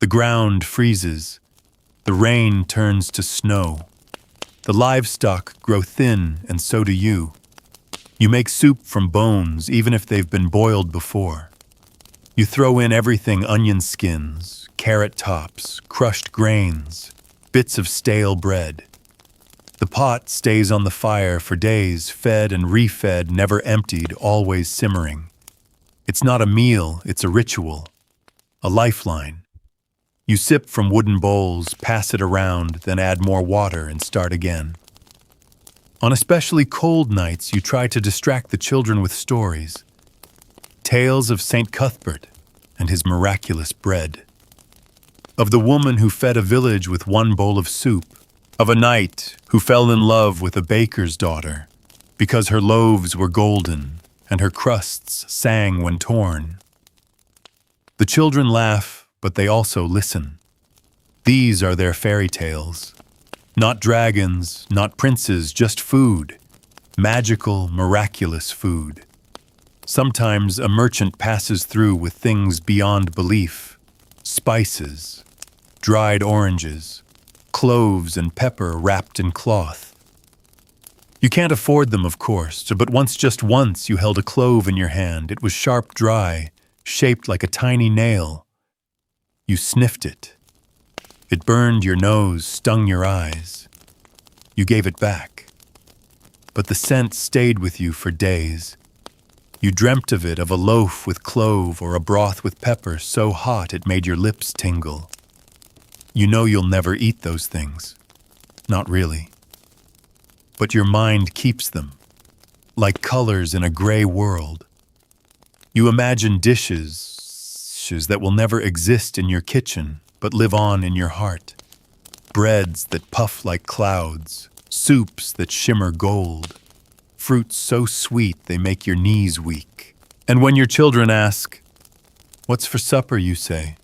The ground freezes. The rain turns to snow. The livestock grow thin, and so do you. You make soup from bones, even if they've been boiled before. You throw in everything: onion skins, carrot tops, crushed grains, bits of stale bread. The pot stays on the fire for days, fed and refed, never emptied, always simmering. It's not a meal, it's a ritual, a lifeline. You sip from wooden bowls, pass it around, then add more water and start again. On especially cold nights, you try to distract the children with stories. Tales of St. Cuthbert and his miraculous bread. Of the woman who fed a village with one bowl of soup. Of a knight who fell in love with a baker's daughter because her loaves were golden and her crusts sang when torn. The children laugh, but they also listen. These are their fairy tales. Not dragons, not princes, just food. Magical, miraculous food. Sometimes a merchant passes through with things beyond belief. Spices, dried oranges, cloves and pepper wrapped in cloth. You can't afford them, of course, but just once you held a clove in your hand. It was sharp, dry, shaped like a tiny nail. You sniffed it. It burned your nose, stung your eyes. You gave it back. But the scent stayed with you for days. You dreamt of it, of a loaf with clove or a broth with pepper so hot it made your lips tingle. You know you'll never eat those things. Not really. But your mind keeps them. like colors in a gray world. You imagine dishes that will never exist in your kitchen, but live on in your heart. Breads that puff like clouds, soups that shimmer gold, fruits so sweet they make your knees weak. And when your children ask, "What's for supper?" you say,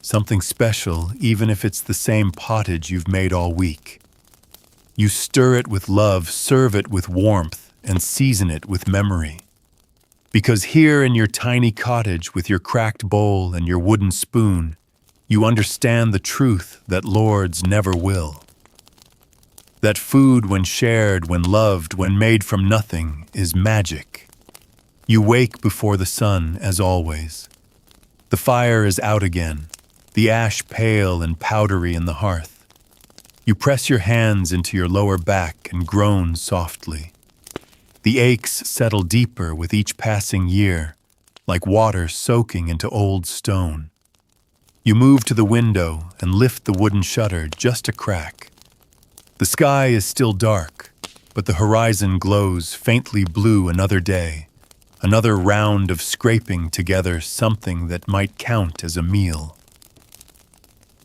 "Something special, even if it's the same pottage you've made all week." You stir it with love, serve it with warmth, and season it with memory. Because here in your tiny cottage with your cracked bowl and your wooden spoon, you understand the truth that lords never will. That food, when shared, when loved, when made from nothing, is magic. You wake before the sun, as always. The fire is out again, the ash pale and powdery in the hearth. You press your hands into your lower back and groan softly. The aches settle deeper with each passing year, like water soaking into old stone. You move to the window and lift the wooden shutter just a crack. The sky is still dark, but the horizon glows faintly blue another day, another round of scraping together something that might count as a meal.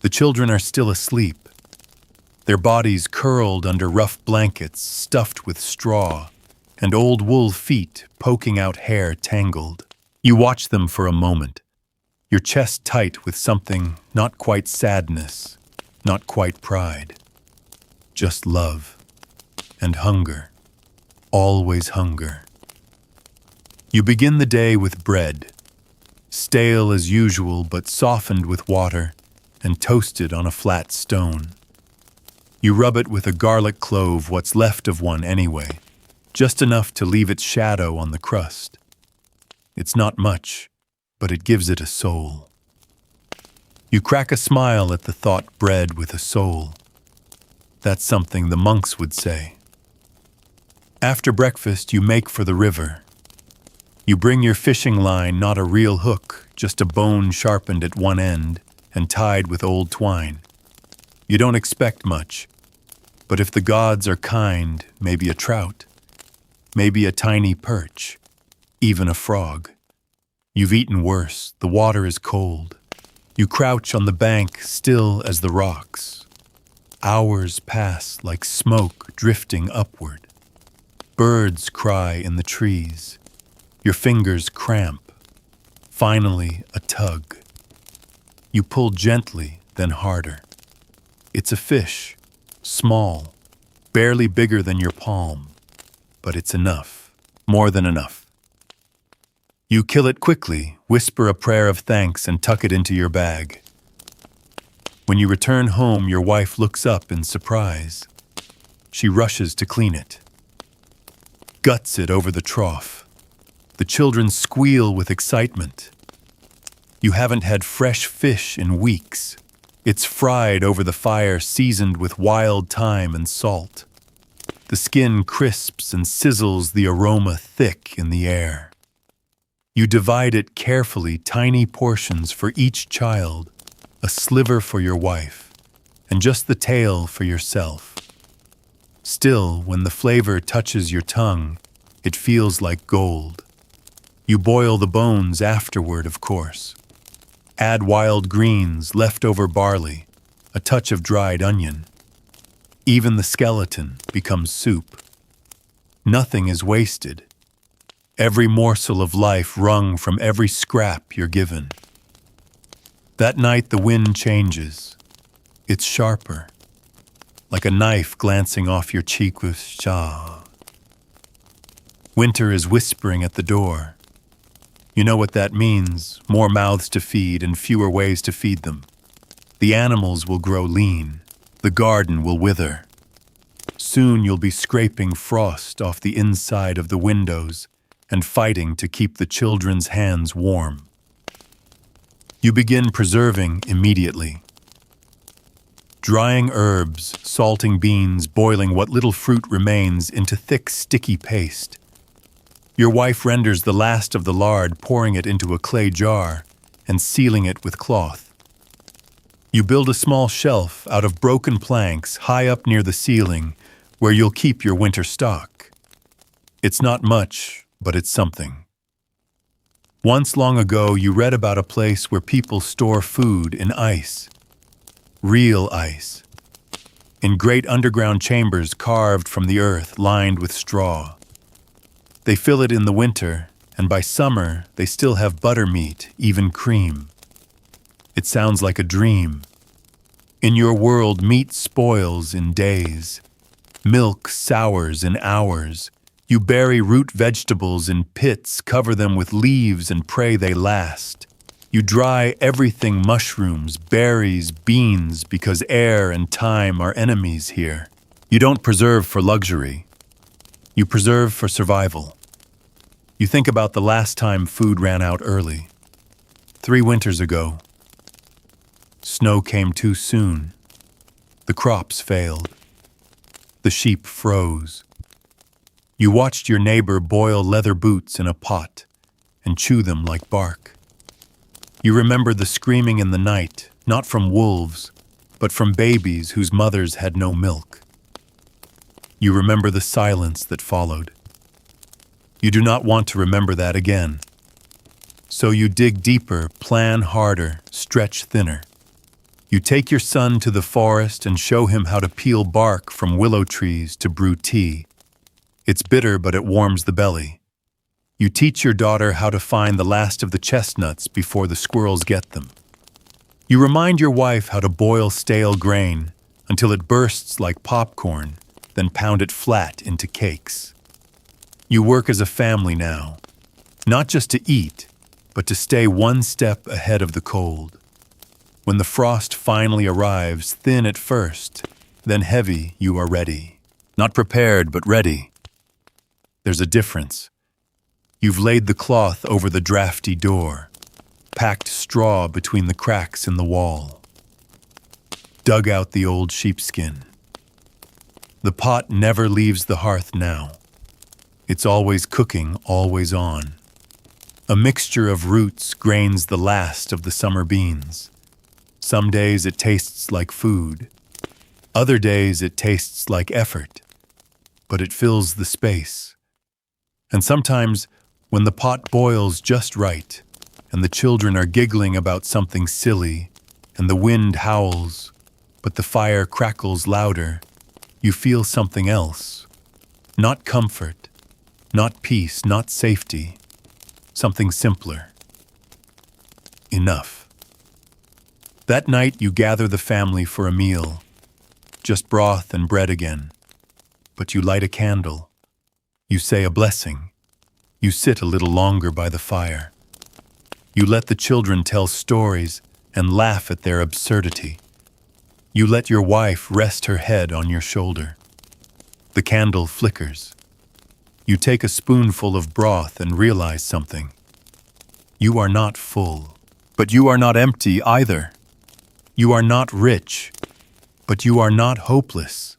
The children are still asleep, their bodies curled under rough blankets stuffed with straw, and old wool feet poking out hair tangled. You watch them for a moment, your chest tight with something not quite sadness, not quite pride. Just love and hunger, always hunger. You begin the day with bread, stale as usual but softened with water and toasted on a flat stone. You rub it with a garlic clove, what's left of one anyway, just enough to leave its shadow on the crust. It's not much, but it gives it a soul. You crack a smile at the thought, bread with a soul. That's something the monks would say. After breakfast, you make for the river. You bring your fishing line, not a real hook, just a bone sharpened at one end and tied with old twine. You don't expect much, but if the gods are kind, maybe a trout, maybe a tiny perch, even a frog. You've eaten worse, the water is cold. You crouch on the bank, still as the rocks. Hours pass like smoke drifting upward. Birds cry in the trees. Your fingers cramp. Finally, a tug. You pull gently, then harder. It's a fish, small, barely bigger than your palm, but it's enough, more than enough. You kill it quickly, whisper a prayer of thanks, and tuck it into your bag. When you return home, your wife looks up in surprise. She rushes to clean it, guts it over the trough. The children squeal with excitement. You haven't had fresh fish in weeks. It's fried over the fire, seasoned with wild thyme and salt. The skin crisps and sizzles, the aroma thick in the air. You divide it carefully, tiny portions for each child, a sliver for your wife, and just the tail for yourself. Still, when the flavor touches your tongue, it feels like gold. You boil the bones afterward, of course. Add wild greens, leftover barley, a touch of dried onion. Even the skeleton becomes soup. Nothing is wasted. Every morsel of life wrung from every scrap you're given. That night the wind changes. It's sharper, like a knife glancing off your cheek with shah. Winter is whispering at the door. You know what that means, more mouths to feed and fewer ways to feed them. The animals will grow lean, the garden will wither. Soon you'll be scraping frost off the inside of the windows and fighting to keep the children's hands warm. You begin preserving immediately. Drying herbs, salting beans, boiling what little fruit remains into thick, sticky paste. Your wife renders the last of the lard, pouring it into a clay jar and sealing it with cloth. You build a small shelf out of broken planks high up near the ceiling where you'll keep your winter stock. It's not much, but it's something. Once long ago, you read about a place where people store food in ice. Real ice. In great underground chambers carved from the earth, lined with straw. They fill it in the winter, and by summer, they still have buttermeat, even cream. It sounds like a dream. In your world, meat spoils in days. Milk sours in hours. You bury root vegetables in pits, cover them with leaves, and pray they last. You dry everything: mushrooms, berries, beans, because air and time are enemies here. You don't preserve for luxury. You preserve for survival. You think about the last time food ran out early. 3 winters ago. Snow came too soon. The crops failed. The sheep froze. You watched your neighbor boil leather boots in a pot and chew them like bark. You remember the screaming in the night, not from wolves, but from babies whose mothers had no milk. You remember the silence that followed. You do not want to remember that again. So you dig deeper, plan harder, stretch thinner. You take your son to the forest and show him how to peel bark from willow trees to brew tea. It's bitter, but it warms the belly. You teach your daughter how to find the last of the chestnuts before the squirrels get them. You remind your wife how to boil stale grain until it bursts like popcorn, then pound it flat into cakes. You work as a family now, not just to eat, but to stay one step ahead of the cold. When the frost finally arrives, thin at first, then heavy, you are ready. Not prepared, but ready. There's a difference. You've laid the cloth over the drafty door, packed straw between the cracks in the wall, dug out the old sheepskin. The pot never leaves the hearth now. It's always cooking, always on. A mixture of roots grains the last of the summer beans. Some days it tastes like food. Other days it tastes like effort, but it fills the space. And sometimes, when the pot boils just right, and the children are giggling about something silly, and the wind howls, but the fire crackles louder, you feel something else. Not comfort, not peace, not safety. Something simpler. Enough. That night you gather the family for a meal. Just broth and bread again. But you light a candle. You say a blessing. You sit a little longer by the fire. You let the children tell stories and laugh at their absurdity. You let your wife rest her head on your shoulder. The candle flickers. You take a spoonful of broth and realize something. You are not full, but you are not empty either. You are not rich, but you are not hopeless.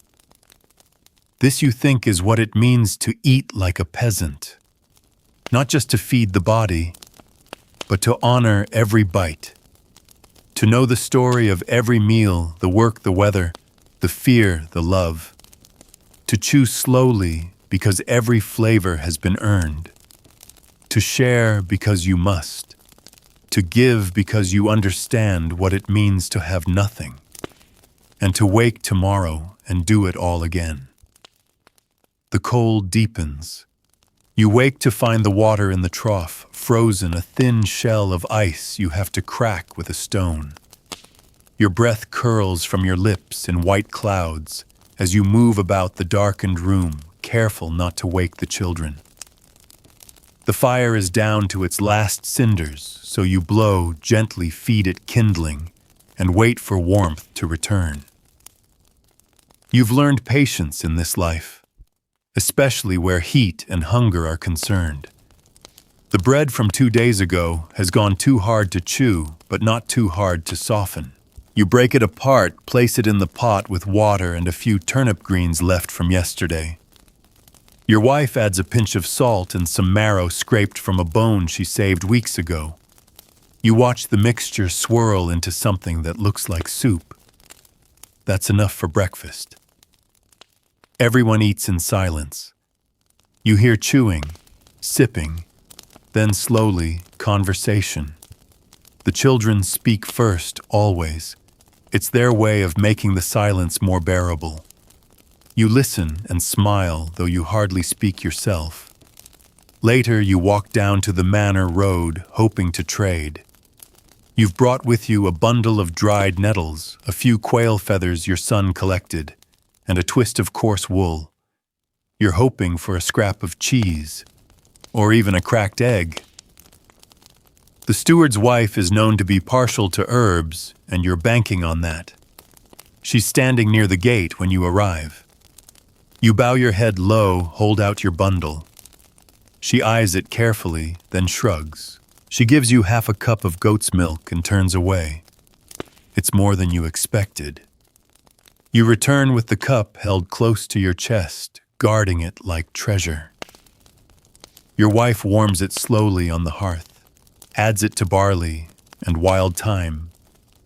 This, you think, is what it means to eat like a peasant. Not just to feed the body, but to honor every bite. To know the story of every meal, the work, the weather, the fear, the love. To chew slowly because every flavor has been earned. To share because you must. To give because you understand what it means to have nothing. And to wake tomorrow and do it all again. The cold deepens. You wake to find the water in the trough, frozen, a thin shell of ice you have to crack with a stone. Your breath curls from your lips in white clouds as you move about the darkened room, careful not to wake the children. The fire is down to its last cinders, so you blow, gently feed it kindling, and wait for warmth to return. You've learned patience in this life, especially where heat and hunger are concerned. The bread from 2 days ago has gone too hard to chew, but not too hard to soften. You break it apart, place it in the pot with water and a few turnip greens left from yesterday. Your wife adds a pinch of salt and some marrow scraped from a bone she saved weeks ago. You watch the mixture swirl into something that looks like soup. That's enough for breakfast. Everyone eats in silence. You hear chewing, sipping, then slowly conversation. The children speak first, always. It's their way of making the silence more bearable. You listen and smile, though you hardly speak yourself. Later, you walk down to the manor road, hoping to trade. You've brought with you a bundle of dried nettles, a few quail feathers your son collected, and a twist of coarse wool. You're hoping for a scrap of cheese, or even a cracked egg. The steward's wife is known to be partial to herbs, and you're banking on that. She's standing near the gate when you arrive. You bow your head low, hold out your bundle. She eyes it carefully, then shrugs. She gives you half a cup of goat's milk and turns away. It's more than you expected. You return with the cup held close to your chest, guarding it like treasure. Your wife warms it slowly on the hearth, adds it to barley and wild thyme,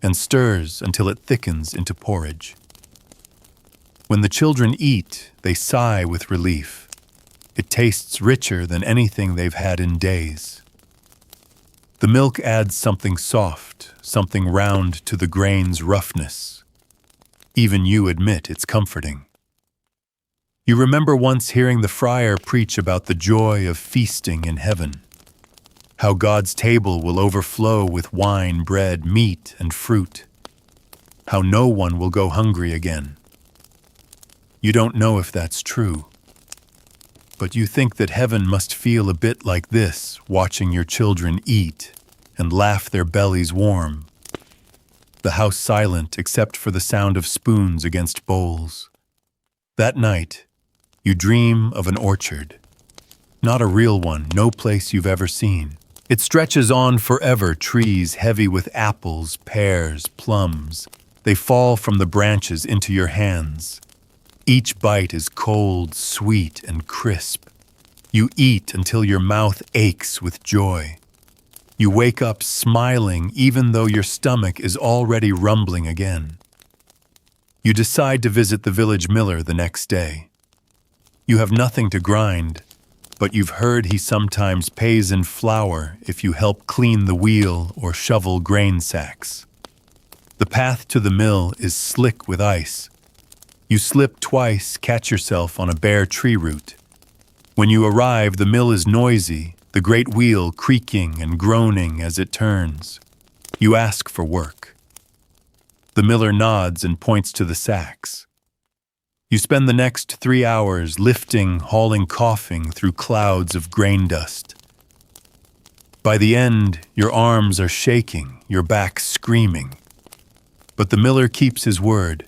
and stirs until it thickens into porridge. When the children eat, they sigh with relief. It tastes richer than anything they've had in days. The milk adds something soft, something round to the grain's roughness. Even you admit it's comforting. You remember once hearing the friar preach about the joy of feasting in heaven, how God's table will overflow with wine, bread, meat, and fruit, how no one will go hungry again. You don't know if that's true, but you think that heaven must feel a bit like this, watching your children eat and laugh their bellies warm. The house silent except for the sound of spoons against bowls. That night, you dream of an orchard. Not a real one, no place you've ever seen. It stretches on forever, trees heavy with apples, pears, plums. They fall from the branches into your hands. Each bite is cold, sweet, and crisp. You eat until your mouth aches with joy. You wake up smiling even though your stomach is already rumbling again. You decide to visit the village miller the next day. You have nothing to grind, but you've heard he sometimes pays in flour if you help clean the wheel or shovel grain sacks. The path to the mill is slick with ice. You slip twice, catch yourself on a bare tree root. When you arrive, the mill is noisy, the great wheel creaking and groaning as it turns. You ask for work. The miller nods and points to the sacks. You spend the next 3 hours lifting, hauling, coughing through clouds of grain dust. By the end, your arms are shaking, your back screaming. But the miller keeps his word.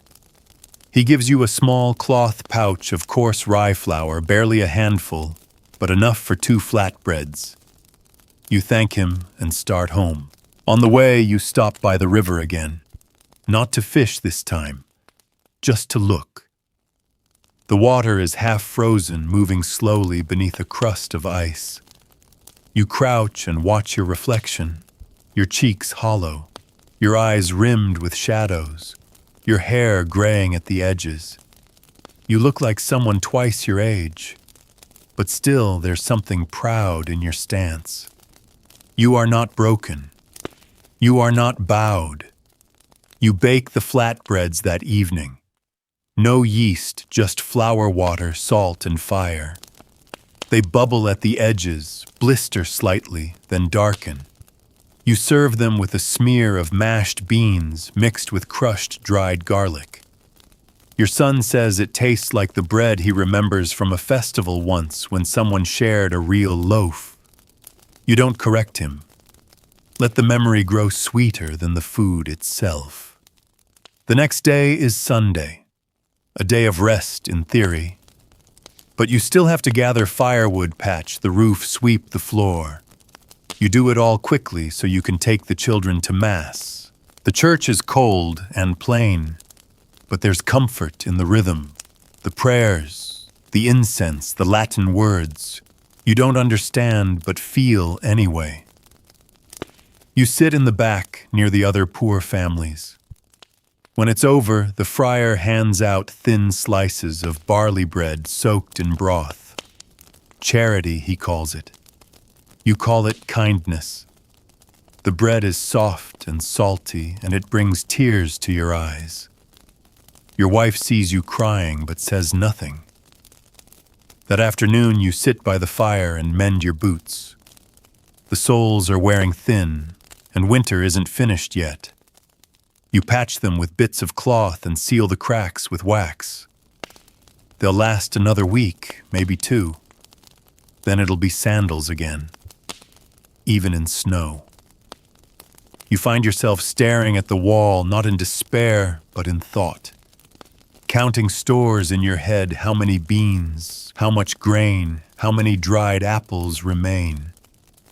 He gives you a small cloth pouch of coarse rye flour, barely a handful, but enough for 2 flatbreads. You thank him and start home. On the way, you stop by the river again. Not to fish this time, just to look. The water is half frozen, moving slowly beneath a crust of ice. You crouch and watch your reflection, your cheeks hollow, your eyes rimmed with shadows, your hair graying at the edges. You look like someone twice your age, but still there's something proud in your stance. You are not broken. You are not bowed. You bake the flatbreads that evening. No yeast, just flour water, salt, and fire. They bubble at the edges, blister slightly, then darken. You serve them with a smear of mashed beans mixed with crushed dried garlic. Your son says it tastes like the bread he remembers from a festival once when someone shared a real loaf. You don't correct him. Let the memory grow sweeter than the food itself. The next day is Sunday, a day of rest in theory. But you still have to gather firewood, patch the roof, sweep the floor. You do it all quickly so you can take the children to Mass. The church is cold and plain, but there's comfort in the rhythm, the prayers, the incense, the Latin words. You don't understand but feel anyway. You sit in the back near the other poor families. When it's over, the friar hands out thin slices of barley bread soaked in broth. Charity, he calls it. You call it kindness. The bread is soft and salty, and it brings tears to your eyes. Your wife sees you crying but says nothing. That afternoon you sit by the fire and mend your boots. The soles are wearing thin, and winter isn't finished yet. You patch them with bits of cloth and seal the cracks with wax. They'll last another week, maybe 2. Then it'll be sandals again, even in snow. You find yourself staring at the wall, not in despair, but in thought. Counting stores in your head, how many beans, how much grain, how many dried apples remain.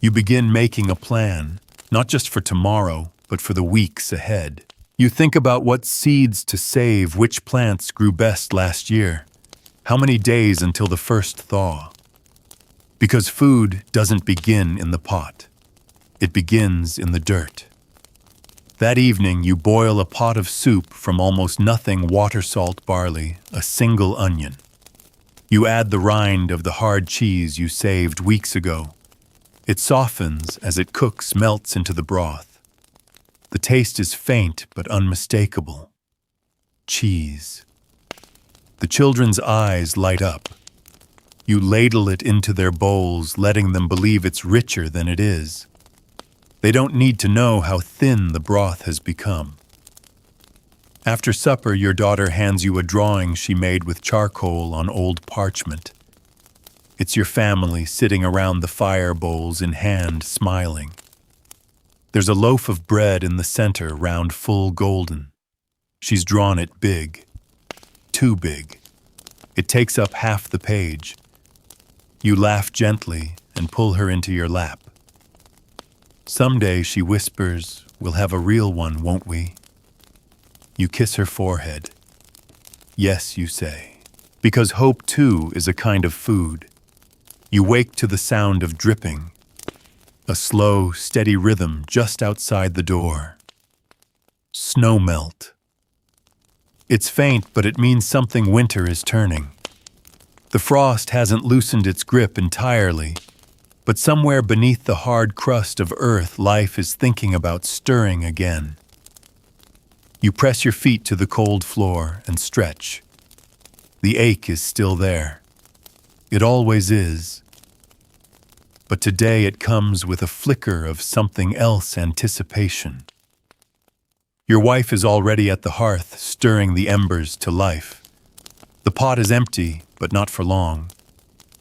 You begin making a plan, not just for tomorrow, but for the weeks ahead. You think about what seeds to save, which plants grew best last year, how many days until the first thaw. Because food doesn't begin in the pot. It begins in the dirt. That evening, you boil a pot of soup from almost nothing water, salt, barley, a single onion. You add the rind of the hard cheese you saved weeks ago. It softens as it cooks, melts into the broth. The taste is faint but unmistakable. Cheese. The children's eyes light up. You ladle it into their bowls, letting them believe it's richer than it is. They don't need to know how thin the broth has become. After supper, your daughter hands you a drawing she made with charcoal on old parchment. It's your family sitting around the fire, bowls in hand, smiling. There's a loaf of bread in the center, round, full, golden. She's drawn it big. Too big. It takes up half the page. You laugh gently and pull her into your lap. Someday, she whispers, we'll have a real one, won't we? You kiss her forehead. Yes, you say, because hope too is a kind of food. You wake to the sound of dripping, a slow, steady rhythm just outside the door. Snow melt. It's faint, but it means something winter is turning. The frost hasn't loosened its grip entirely, but somewhere beneath the hard crust of earth, life is thinking about stirring again. You press your feet to the cold floor and stretch. The ache is still there. It always is. But today it comes with a flicker of something else, anticipation. Your wife is already at the hearth, stirring the embers to life. The pot is empty, but not for long.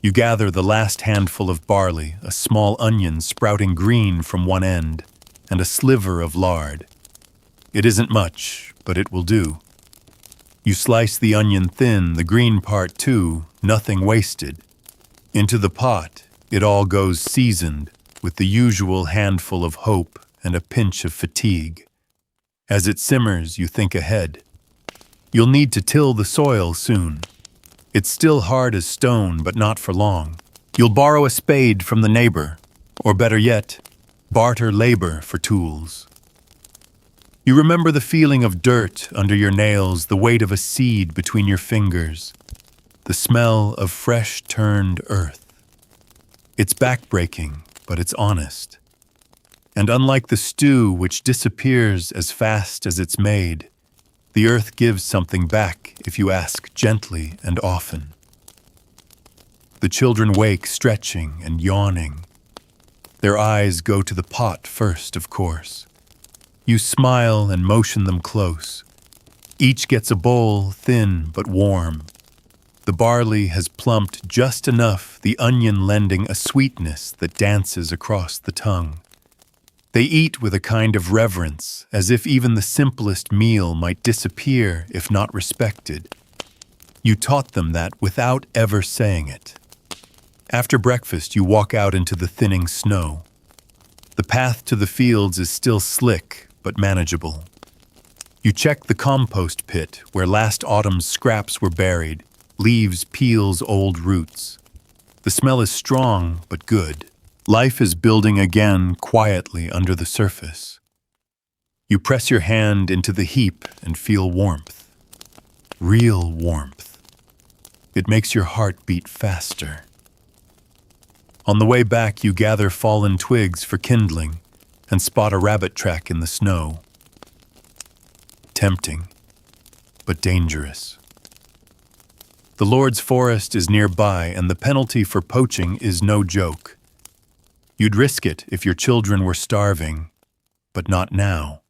You gather the last handful of barley, a small onion sprouting green from one end, and a sliver of lard. It isn't much, but it will do. You slice the onion thin, the green part too, nothing wasted. Into the pot, it all goes seasoned, with the usual handful of hope and a pinch of fatigue. As it simmers, you think ahead. You'll need to till the soil soon. It's still hard as stone, but not for long. You'll borrow a spade from the neighbor, or better yet, barter labor for tools. You remember the feeling of dirt under your nails, the weight of a seed between your fingers, the smell of fresh turned earth. It's backbreaking, but it's honest. And unlike the stew, which disappears as fast as it's made, the earth gives something back if you ask gently and often. The children wake, stretching and yawning. Their eyes go to the pot first, of course. You smile and motion them close. Each gets a bowl, thin but warm. The barley has plumped just enough, the onion lending a sweetness that dances across the tongue. They eat with a kind of reverence, as if even the simplest meal might disappear if not respected. You taught them that without ever saying it. After breakfast, you walk out into the thinning snow. The path to the fields is still slick, but manageable. You check the compost pit where last autumn's scraps were buried, leaves, peels, old roots. The smell is strong, but good. Life is building again quietly under the surface. You press your hand into the heap and feel warmth. Real warmth. It makes your heart beat faster. On the way back, you gather fallen twigs for kindling and spot a rabbit track in the snow. Tempting, but dangerous. The Lord's forest is nearby, and the penalty for poaching is no joke. You'd risk it if your children were starving, but not now.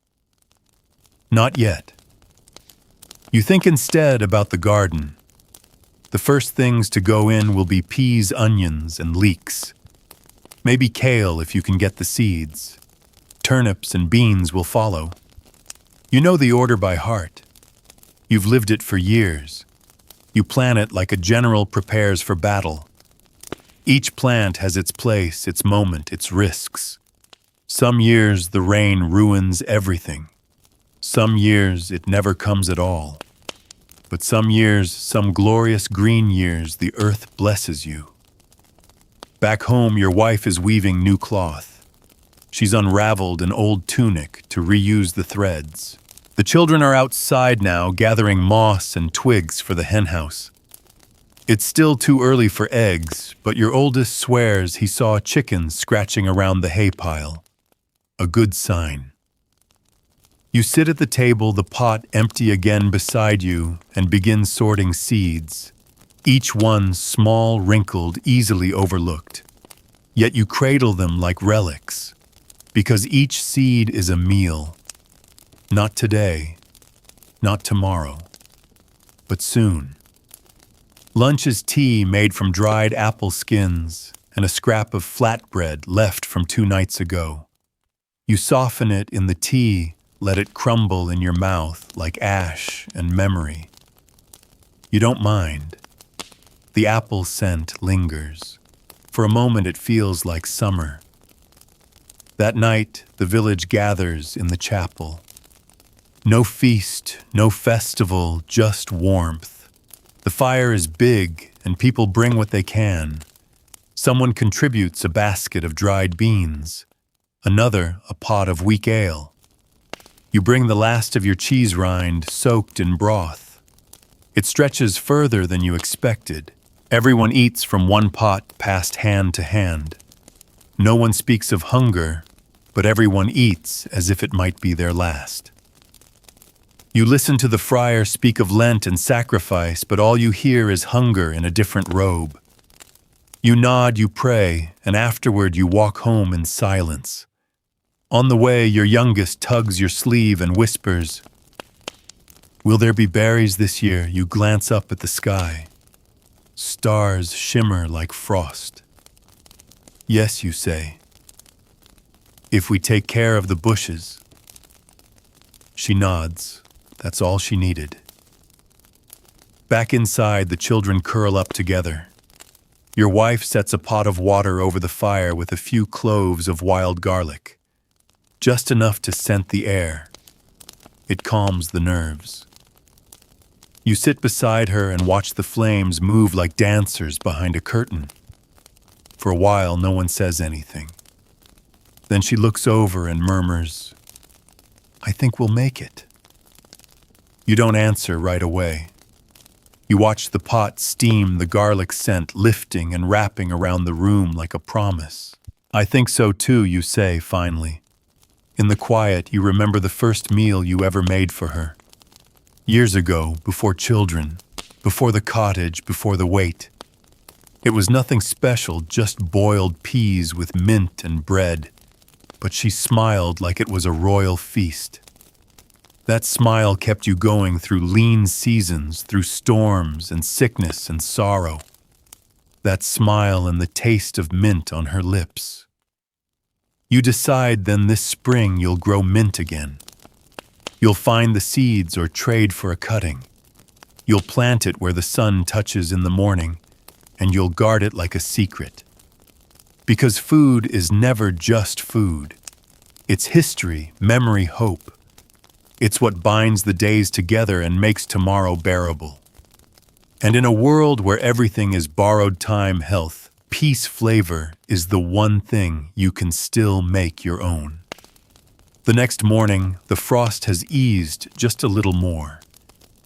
Not yet. You think instead about the garden. The first things to go in will be peas, onions, and leeks. Maybe kale if you can get the seeds. Turnips and beans will follow. You know the order by heart. You've lived it for years. You plan it like a general prepares for battle. Each plant has its place, its moment, its risks. Some years the rain ruins everything. Some years it never comes at all. But some years, some glorious green years, the earth blesses you. Back home, your wife is weaving new cloth. She's unraveled an old tunic to reuse the threads. The children are outside now, gathering moss and twigs for the henhouse. It's still too early for eggs, but your oldest swears he saw chickens scratching around the hay pile. A good sign. You sit at the table, the pot empty again beside you, and begin sorting seeds. Each one small, wrinkled, easily overlooked. Yet you cradle them like relics, because each seed is a meal. Not today, not tomorrow, but soon. Lunch is tea made from dried apple skins and a scrap of flatbread left from 2 nights ago. You soften it in the tea, let it crumble in your mouth like ash and memory. You don't mind. The apple scent lingers. For a moment it feels like summer. That night, the village gathers in the chapel. No feast, no festival, just warmth. The fire is big, and people bring what they can. Someone contributes a basket of dried beans, another a pot of weak ale. You bring the last of your cheese rind soaked in broth. It stretches further than you expected. Everyone eats from one pot passed hand to hand. No one speaks of hunger, but everyone eats as if it might be their last. You listen to the friar speak of Lent and sacrifice, but all you hear is hunger in a different robe. You nod, you pray, and afterward you walk home in silence. On the way, your youngest tugs your sleeve and whispers, "Will there be berries this year?" You glance up at the sky. Stars shimmer like frost. "Yes," you say, "if we take care of the bushes." She nods. That's all she needed. Back inside, the children curl up together. Your wife sets a pot of water over the fire with a few cloves of wild garlic, just enough to scent the air. It calms the nerves. You sit beside her and watch the flames move like dancers behind a curtain. For a while, no one says anything. Then she looks over and murmurs, "I think we'll make it." You don't answer right away. You watch the pot steam, the garlic scent lifting and wrapping around the room like a promise. "I think so too," you say finally. In the quiet, you remember the first meal you ever made for her. Years ago, before children, before the cottage, before the wait. It was nothing special, just boiled peas with mint and bread. But she smiled like it was a royal feast. That smile kept you going through lean seasons, through storms and sickness and sorrow. That smile and the taste of mint on her lips. You decide then this spring you'll grow mint again. You'll find the seeds or trade for a cutting. You'll plant it where the sun touches in the morning, and you'll guard it like a secret. Because food is never just food. It's history, memory, hope. It's what binds the days together and makes tomorrow bearable. And in a world where everything is borrowed time, health, peace flavor is the one thing you can still make your own. The next morning, the frost has eased just a little more.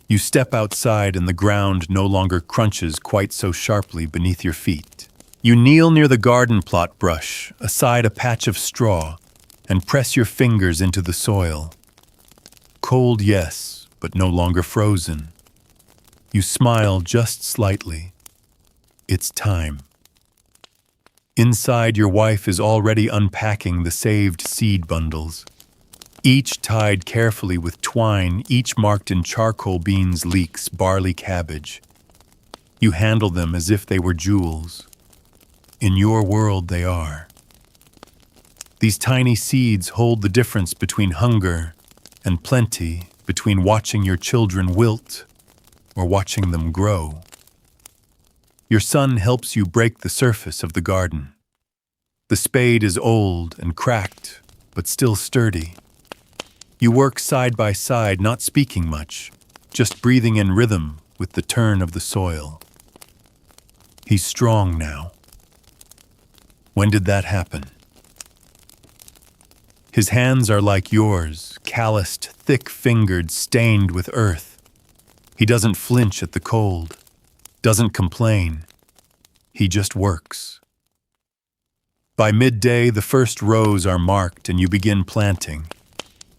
You step outside and the ground no longer crunches quite so sharply beneath your feet. You kneel near the garden plot brush, aside a patch of straw, and press your fingers into the soil. Cold, yes, but no longer frozen. You smile just slightly. It's time. Inside, your wife is already unpacking the saved seed bundles, each tied carefully with twine, each marked in charcoal beans, leeks, barley, cabbage. You handle them as if they were jewels. In your world, they are. These tiny seeds hold the difference between hunger and plenty, between watching your children wilt or watching them grow. Your son helps you break the surface of the garden. The spade is old and cracked, but still sturdy. You work side by side, not speaking much, just breathing in rhythm with the turn of the soil. He's strong now. When did that happen? His hands are like yours, calloused, thick-fingered, stained with earth. He doesn't flinch at the cold, doesn't complain. He just works. By midday, the first rows are marked and you begin planting.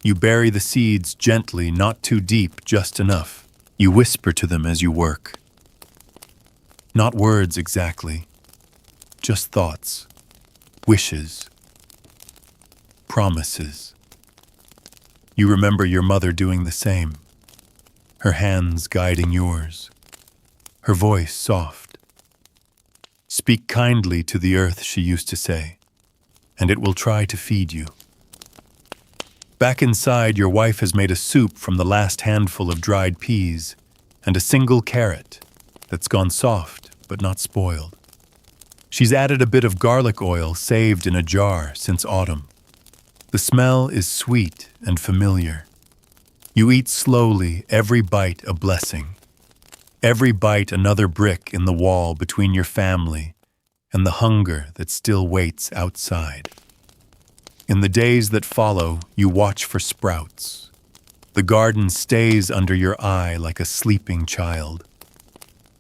You bury the seeds gently, not too deep, just enough. You whisper to them as you work. Not words exactly, just thoughts, wishes, promises. You remember your mother doing the same, her hands guiding yours, her voice soft. Speak kindly to the earth, she used to say, and it will try to feed you. Back inside, your wife has made a soup from the last handful of dried peas and a single carrot that's gone soft but not spoiled. She's added a bit of garlic oil saved in a jar since autumn. The smell is sweet and familiar. You eat slowly, every bite a blessing. Every bite another brick in the wall between your family and the hunger that still waits outside. In the days that follow, you watch for sprouts. The garden stays under your eye like a sleeping child.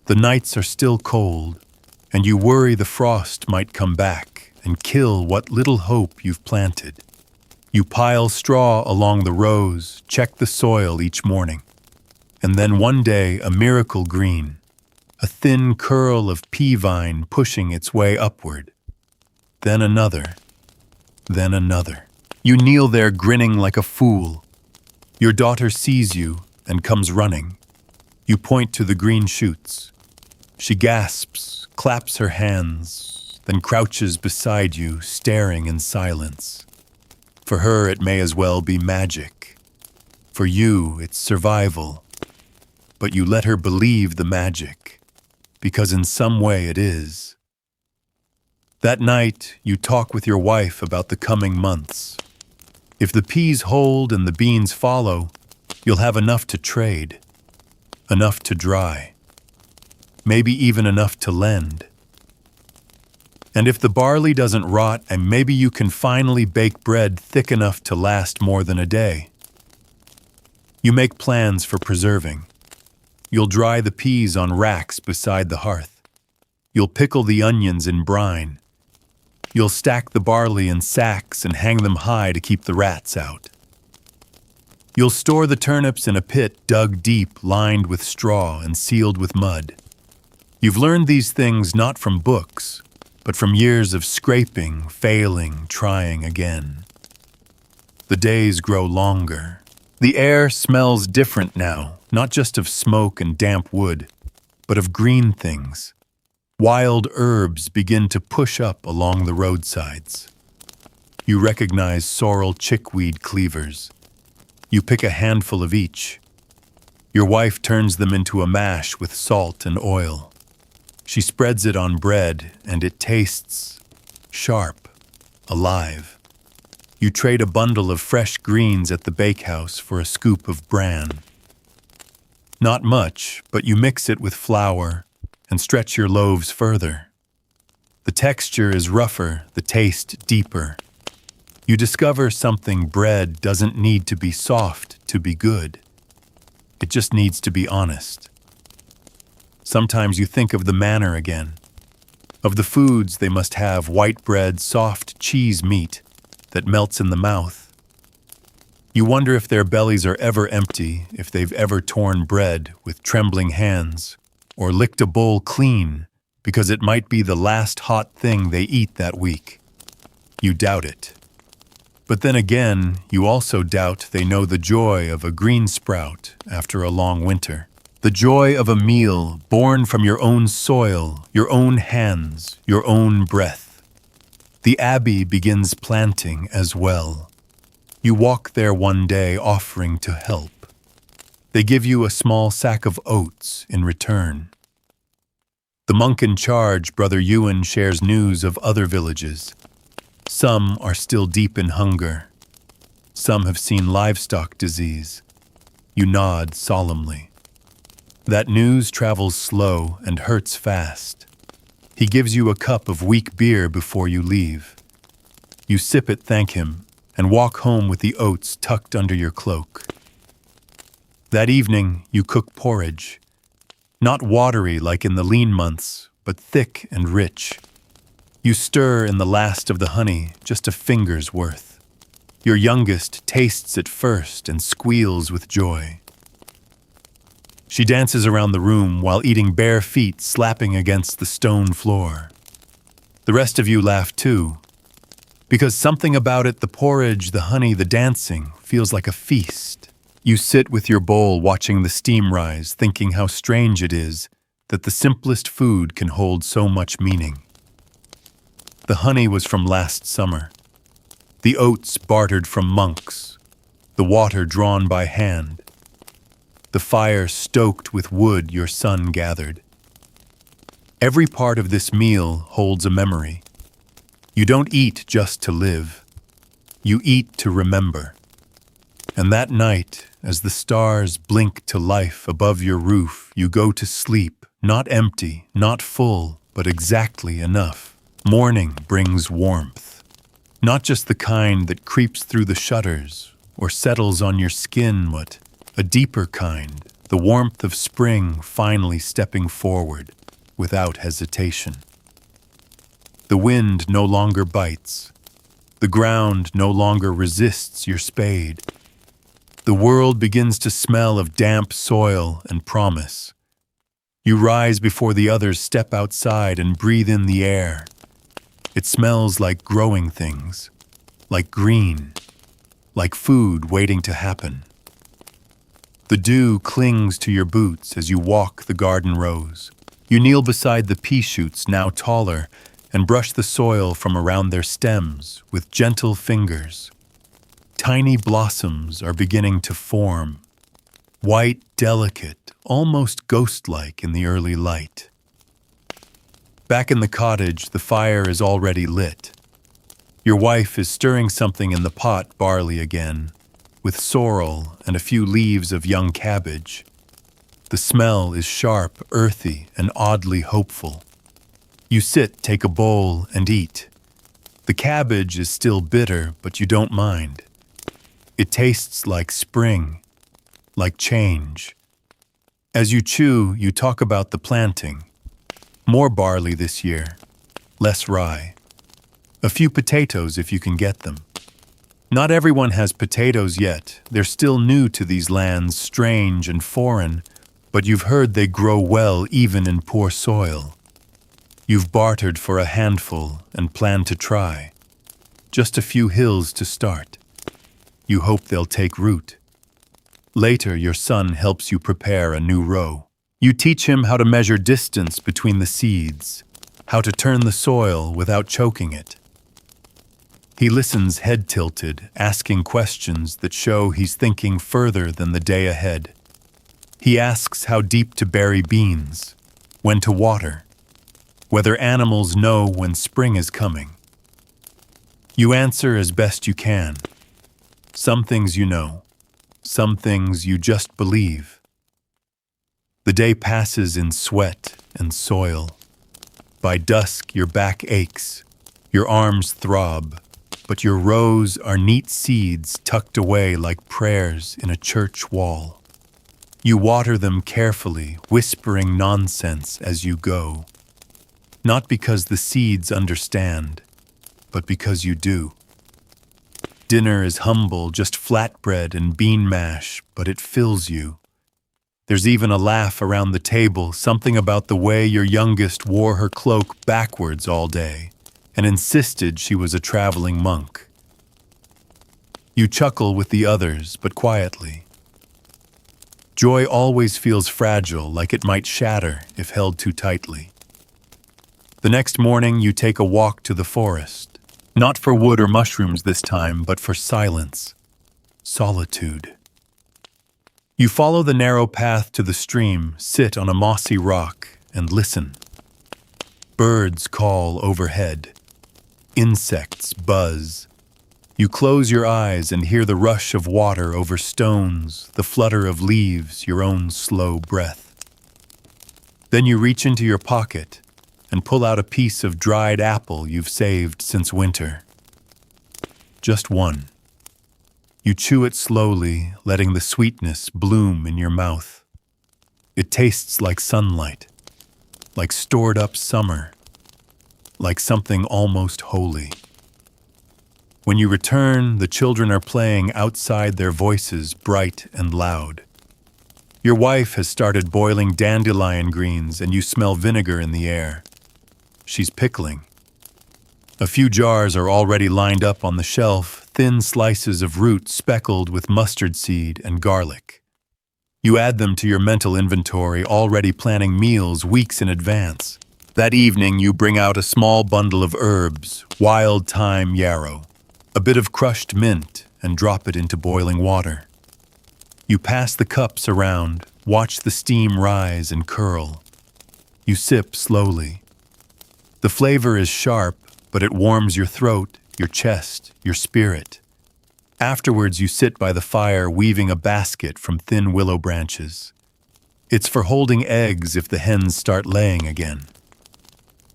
The nights are still cold, and you worry the frost might come back and kill what little hope you've planted. You pile straw along the rows, check the soil each morning. And then one day, a miracle green, a thin curl of pea vine pushing its way upward. Then another, then another. You kneel there grinning like a fool. Your daughter sees you and comes running. You point to the green shoots. She gasps, claps her hands, then crouches beside you, staring in silence. For her, it may as well be magic. For you, it's survival. But you let her believe the magic, because in some way it is. That night, you talk with your wife about the coming months. If the peas hold and the beans follow, you'll have enough to trade, enough to dry, maybe even enough to lend. And if the barley doesn't rot, and maybe you can finally bake bread thick enough to last more than a day. You make plans for preserving. You'll dry the peas on racks beside the hearth. You'll pickle the onions in brine. You'll stack the barley in sacks and hang them high to keep the rats out. You'll store the turnips in a pit dug deep, lined with straw and sealed with mud. You've learned these things not from books, but from years of scraping, failing, trying again. The days grow longer. The air smells different now, not just of smoke and damp wood, but of green things. Wild herbs begin to push up along the roadsides. You recognize sorrel chickweed cleavers. You pick a handful of each. Your wife turns them into a mash with salt and oil. She spreads it on bread, and it tastes sharp, alive. You trade a bundle of fresh greens at the bakehouse for a scoop of bran. Not much, but you mix it with flour and stretch your loaves further. The texture is rougher, the taste deeper. You discover something: bread doesn't need to be soft to be good. It just needs to be honest. Sometimes you think of the manna again. Of the foods, they must have white bread, soft cheese meat that melts in the mouth. You wonder if their bellies are ever empty, if they've ever torn bread with trembling hands, or licked a bowl clean because it might be the last hot thing they eat that week. You doubt it. But then again, you also doubt they know the joy of a green sprout after a long winter. The joy of a meal born from your own soil, your own hands, your own breath. The abbey begins planting as well. You walk there one day offering to help. They give you a small sack of oats in return. The monk in charge, Brother Ewan, shares news of other villages. Some are still deep in hunger. Some have seen livestock disease. You nod solemnly. That news travels slow and hurts fast. He gives you a cup of weak beer before you leave. You sip it, thank him, and walk home with the oats tucked under your cloak. That evening, you cook porridge. Not watery like in the lean months, but thick and rich. You stir in the last of the honey, just a finger's worth. Your youngest tastes it first and squeals with joy. She dances around the room while eating bare feet slapping against the stone floor. The rest of you laugh too, because something about it, the porridge, the honey, the dancing, feels like a feast. You sit with your bowl watching the steam rise, thinking how strange it is that the simplest food can hold so much meaning. The honey was from last summer. The oats bartered from monks. The water drawn by hand. The fire stoked with wood your son gathered. Every part of this meal holds a memory. You don't eat just to live. You eat to remember. And that night, as the stars blink to life above your roof, you go to sleep, not empty, not full, but exactly enough. Morning brings warmth. Not just the kind that creeps through the shutters or settles on your skin, but a deeper kind, the warmth of spring finally stepping forward without hesitation. The wind no longer bites. The ground no longer resists your spade. The world begins to smell of damp soil and promise. You rise before the others step outside and breathe in the air. It smells like growing things, like green, like food waiting to happen. The dew clings to your boots as you walk the garden rows. You kneel beside the pea shoots, now taller, and brush the soil from around their stems with gentle fingers. Tiny blossoms are beginning to form, white, delicate, almost ghost-like in the early light. Back in the cottage, the fire is already lit. Your wife is stirring something in the pot, barley again, with sorrel and a few leaves of young cabbage. The smell is sharp, earthy, and oddly hopeful. You sit, take a bowl, and eat. The cabbage is still bitter, but you don't mind. It tastes like spring, like change. As you chew, you talk about the planting. More barley this year, less rye. A few potatoes if you can get them. Not everyone has potatoes yet. They're still new to these lands, strange and foreign, but you've heard they grow well even in poor soil. You've bartered for a handful and plan to try. Just a few hills to start. You hope they'll take root. Later, your son helps you prepare a new row. You teach him how to measure distance between the seeds, how to turn the soil without choking it. He listens head tilted, asking questions that show he's thinking further than the day ahead. He asks how deep to bury beans, when to water, whether animals know when spring is coming. You answer as best you can. Some things you know, some things you just believe. The day passes in sweat and soil. By dusk, your back aches, your arms throb, but your rows are neat seeds tucked away like prayers in a church wall. You water them carefully, whispering nonsense as you go. Not because the seeds understand, but because you do. Dinner is humble, just flatbread and bean mash, but it fills you. There's even a laugh around the table, something about the way your youngest wore her cloak backwards all day and insisted she was a traveling monk. You chuckle with the others, but quietly. Joy always feels fragile, like it might shatter if held too tightly. The next morning, you take a walk to the forest. Not for wood or mushrooms this time, but for silence, solitude. You follow the narrow path to the stream, sit on a mossy rock, and listen. Birds call overhead. Insects buzz. You close your eyes and hear the rush of water over stones, the flutter of leaves, your own slow breath. Then you reach into your pocket and pull out a piece of dried apple you've saved since winter. Just one. You chew it slowly, letting the sweetness bloom in your mouth. It tastes like sunlight, like stored-up summer, like something almost holy. When you return, the children are playing outside, their voices bright and loud. Your wife has started boiling dandelion greens and you smell vinegar in the air. She's pickling. A few jars are already lined up on the shelf, thin slices of root speckled with mustard seed and garlic. You add them to your mental inventory, already planning meals weeks in advance. That evening, you bring out a small bundle of herbs, wild thyme yarrow, a bit of crushed mint, and drop it into boiling water. You pass the cups around, watch the steam rise and curl. You sip slowly. The flavor is sharp, but it warms your throat, your chest, your spirit. Afterwards, you sit by the fire weaving a basket from thin willow branches. It's for holding eggs if the hens start laying again.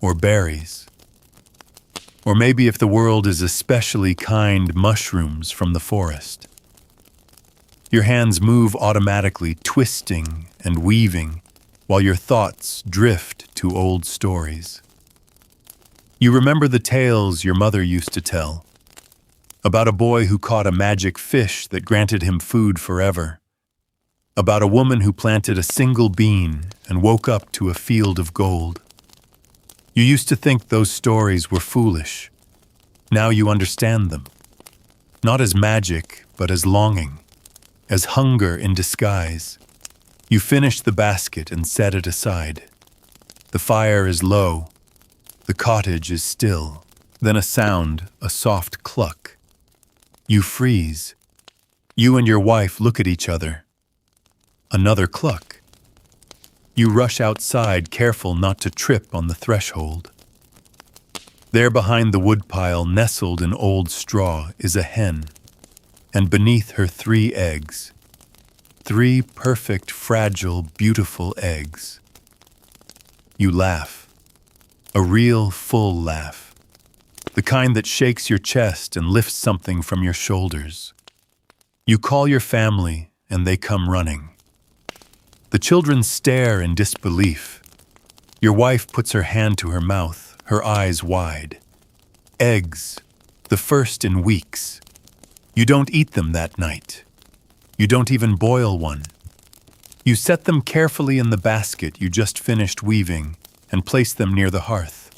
Or berries. Or maybe if the world is especially kind, mushrooms from the forest. Your hands move automatically, twisting and weaving, while your thoughts drift to old stories. You remember the tales your mother used to tell, about a boy who caught a magic fish that granted him food forever, about a woman who planted a single bean and woke up to a field of gold. You used to think those stories were foolish. Now you understand them, not as magic, but as longing, as hunger in disguise. You finish the basket and set it aside. The fire is low. The cottage is still. Then a sound, a soft cluck. You freeze. You and your wife look at each other. Another cluck. You rush outside, careful not to trip on the threshold. There behind the woodpile, nestled in old straw, is a hen, and beneath her 3 eggs. 3 perfect, fragile, beautiful eggs. You laugh. A real, full laugh. The kind that shakes your chest and lifts something from your shoulders. You call your family, and they come running. The children stare in disbelief. Your wife puts her hand to her mouth, her eyes wide. Eggs, the first in weeks. You don't eat them that night. You don't even boil one. You set them carefully in the basket you just finished weaving and place them near the hearth.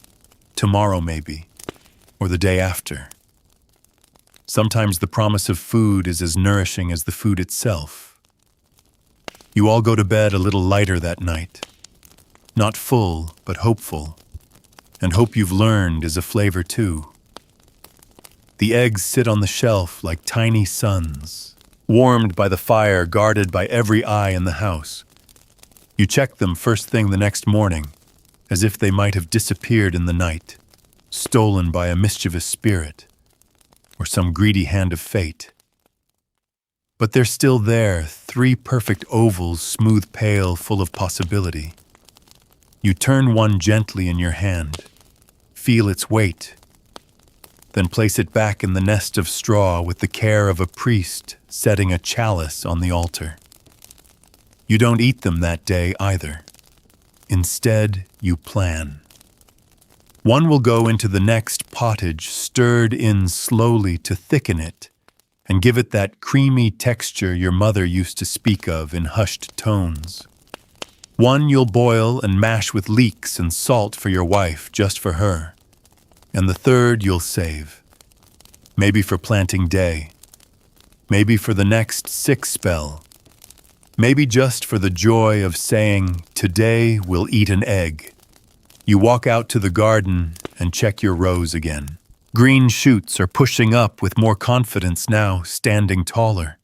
Tomorrow maybe, or the day after. Sometimes the promise of food is as nourishing as the food itself. You all go to bed a little lighter that night. Not full, but hopeful. And hope you've learned is a flavor too. The eggs sit on the shelf like tiny suns, warmed by the fire, guarded by every eye in the house. You check them first thing the next morning, as if they might have disappeared in the night, stolen by a mischievous spirit, or some greedy hand of fate. But they're still there, 3 perfect ovals, smooth pale, full of possibility. You turn one gently in your hand, feel its weight, then place it back in the nest of straw with the care of a priest setting a chalice on the altar. You don't eat them that day either. Instead, you plan. One will go into the next pottage, stirred in slowly to thicken it and give it that creamy texture your mother used to speak of in hushed tones. One you'll boil and mash with leeks and salt for your wife, just for her. And the third you'll save. Maybe for planting day. Maybe for the next sick spell. Maybe just for the joy of saying, "Today we'll eat an egg." You walk out to the garden and check your rows again. Green shoots are pushing up with more confidence now, standing taller.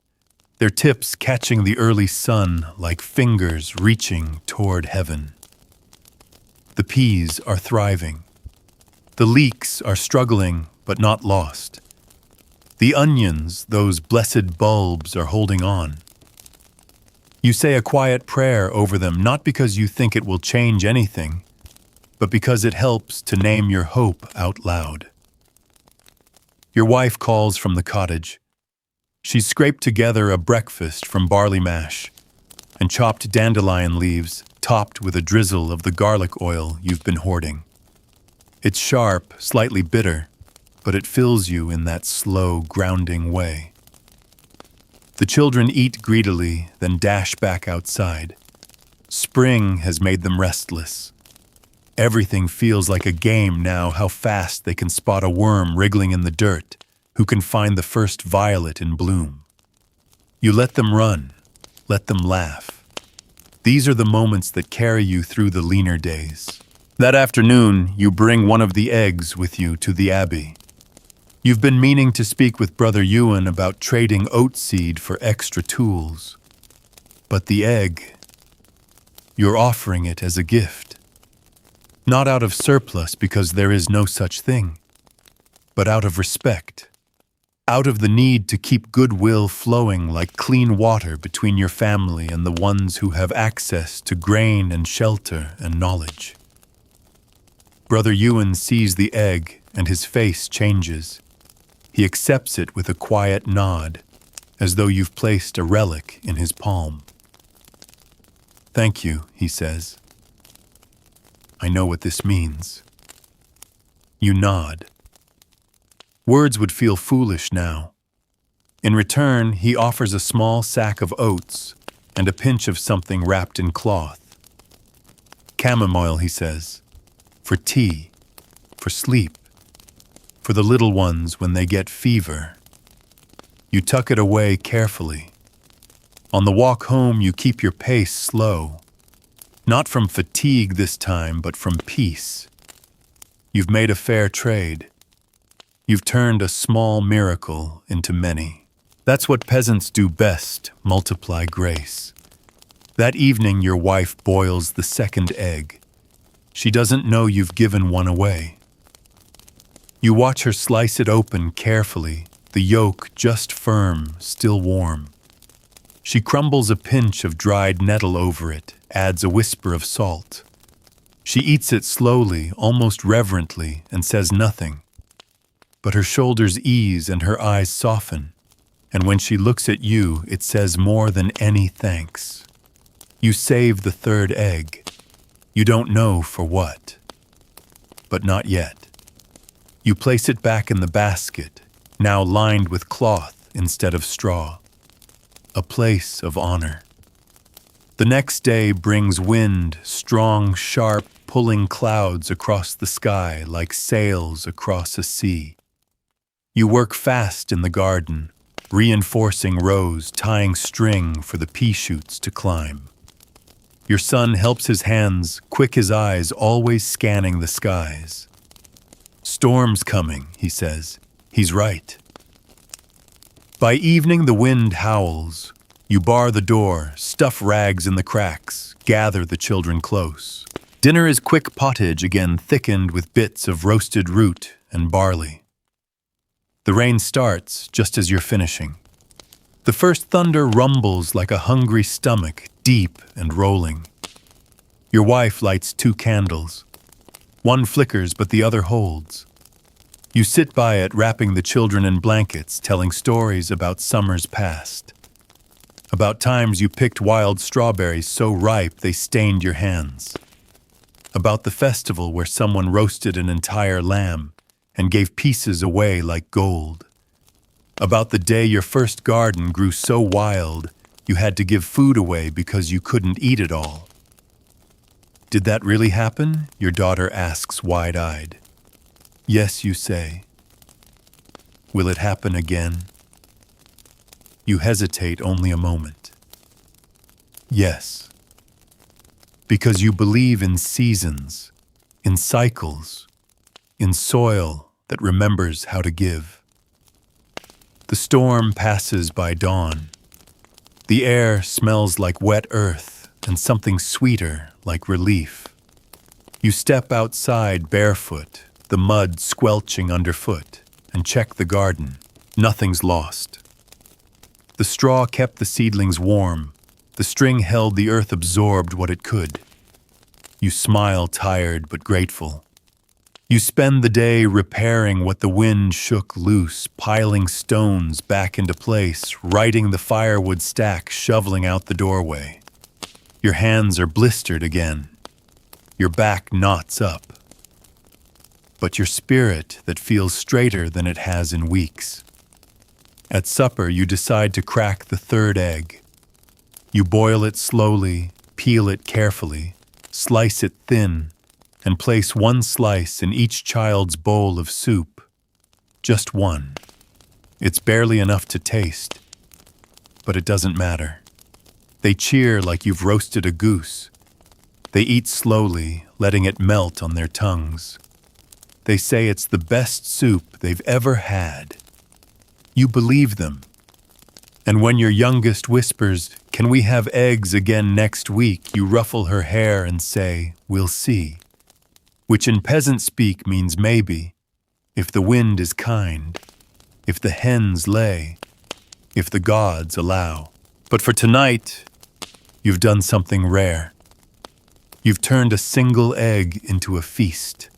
Their tips catching the early sun like fingers reaching toward heaven. The peas are thriving. The leeks are struggling but not lost. The onions, those blessed bulbs, are holding on. You say a quiet prayer over them, not because you think it will change anything, but because it helps to name your hope out loud. Your wife calls from the cottage. She's scraped together a breakfast from barley mash and chopped dandelion leaves topped with a drizzle of the garlic oil you've been hoarding. It's sharp, slightly bitter, but it fills you in that slow, grounding way. The children eat greedily, then dash back outside. Spring has made them restless. Everything feels like a game now, how fast they can spot a worm wriggling in the dirt, who can find the first violet in bloom. You let them run, let them laugh. These are the moments that carry you through the leaner days. That afternoon, you bring one of the eggs with you to the Abbey. You've been meaning to speak with Brother Ewan about trading oat seed for extra tools. But the egg, you're offering it as a gift. Not out of surplus because there is no such thing, but out of respect. Out of the need to keep goodwill flowing like clean water between your family and the ones who have access to grain and shelter and knowledge. Brother Ewan sees the egg and his face changes. He accepts it with a quiet nod, as though you've placed a relic in his palm. "Thank you," he says. "I know what this means." You nod. Words would feel foolish now. In return, he offers a small sack of oats and a pinch of something wrapped in cloth. "Chamomile," he says, "for tea, for sleep, for the little ones when they get fever." You tuck it away carefully. On the walk home, you keep your pace slow. Not from fatigue this time, but from peace. You've made a fair trade. You've turned a small miracle into many. That's what peasants do best, multiply grace. That evening, your wife boils the second egg. She doesn't know you've given one away. You watch her slice it open carefully, the yolk just firm, still warm. She crumbles a pinch of dried nettle over it, adds a whisper of salt. She eats it slowly, almost reverently, and says nothing. But her shoulders ease and her eyes soften, and when she looks at you, it says more than any thanks. You save the third egg. You don't know for what. But not yet. You place it back in the basket, now lined with cloth instead of straw. A place of honor. The next day brings wind, strong, sharp, pulling clouds across the sky like sails across a sea. You work fast in the garden, reinforcing rows, tying string for the pea shoots to climb. Your son helps his hands, quick his eyes, always scanning the skies. "Storm's coming," he says. He's right. By evening, the wind howls. You bar the door, stuff rags in the cracks, gather the children close. Dinner is quick pottage, again thickened with bits of roasted root and barley. The rain starts just as you're finishing. The first thunder rumbles like a hungry stomach, deep and rolling. Your wife lights 2 candles. One flickers, but the other holds. You sit by it, wrapping the children in blankets, telling stories about summers past. About times you picked wild strawberries so ripe they stained your hands. about the festival where someone roasted an entire lamb and gave pieces away like gold, about the day your first garden grew so wild you had to give food away because you couldn't eat it all. Did that really happen? Your daughter asks wide-eyed. Yes, you say. Will it happen again? You hesitate only a moment. Yes. Because you believe in seasons, in cycles, in soil that remembers how to give. The storm passes by dawn. The air smells like wet earth and something sweeter like relief. You step outside barefoot, the mud squelching underfoot, and check the garden. Nothing's lost. The straw kept the seedlings warm. The string held the earth absorbed what it could. You smile tired but grateful. You spend the day repairing what the wind shook loose, piling stones back into place, righting the firewood stack, shoveling out the doorway. Your hands are blistered again. Your back knots up. But your spirit that feels straighter than it has in weeks. At supper, you decide to crack the third egg. You boil it slowly, peel it carefully, slice it thin, and place one slice in each child's bowl of soup. Just one. It's barely enough to taste, but it doesn't matter. They cheer like you've roasted a goose. They eat slowly, letting it melt on their tongues. They say it's the best soup they've ever had. You believe them. And when your youngest whispers, "Can we have eggs again next week?" you ruffle her hair and say, "We'll see." Which in peasant speak means maybe, if the wind is kind, if the hens lay, if the gods allow. But for tonight, you've done something rare. You've turned a single egg into a feast.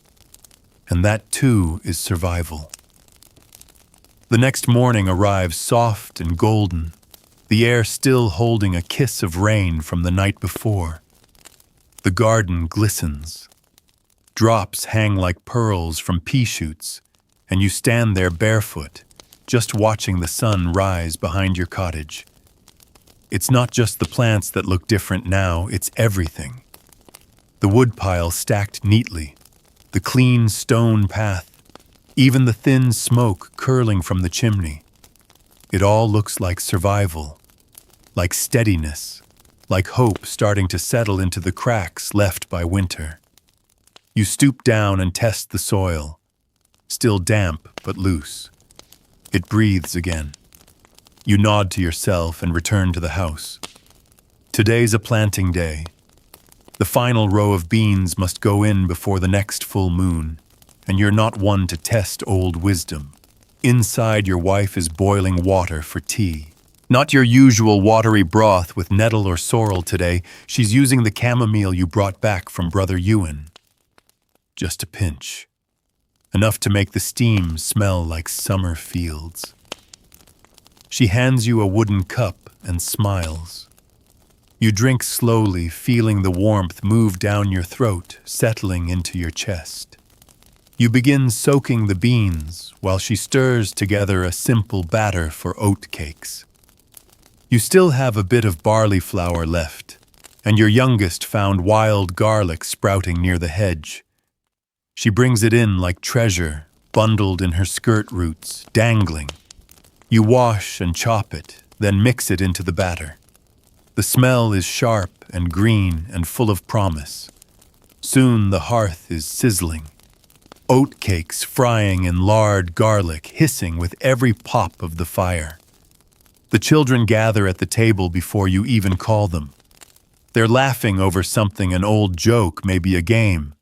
And that too is survival. The next morning arrives soft and golden, the air still holding a kiss of rain from the night before. The garden glistens. Drops hang like pearls from pea shoots, and you stand there barefoot, just watching the sun rise behind your cottage. It's not just the plants that look different now, it's everything. The woodpile stacked neatly, the clean stone path, even the thin smoke curling from the chimney. It all looks like survival, like steadiness, like hope starting to settle into the cracks left by winter. You stoop down and test the soil, still damp but loose. It breathes again. You nod to yourself and return to the house. Today's a planting day. The final row of beans must go in before the next full moon, and you're not one to test old wisdom. Inside, your wife is boiling water for tea. Not your usual watery broth with nettle or sorrel today. She's using the chamomile you brought back from Brother Ewan. Just a pinch. Enough to make the steam smell like summer fields. She hands you a wooden cup and smiles. You drink slowly, feeling the warmth move down your throat, settling into your chest. You begin soaking the beans while she stirs together a simple batter for oat cakes. You still have a bit of barley flour left, and your youngest found wild garlic sprouting near the hedge. She brings it in like treasure, bundled in her skirt roots, dangling. You wash and chop it, then mix it into the batter. The smell is sharp and green and full of promise. Soon the hearth is sizzling. Oat cakes frying in lard garlic, hissing with every pop of the fire. The children gather at the table before you even call them. They're laughing over something, an old joke, maybe a game.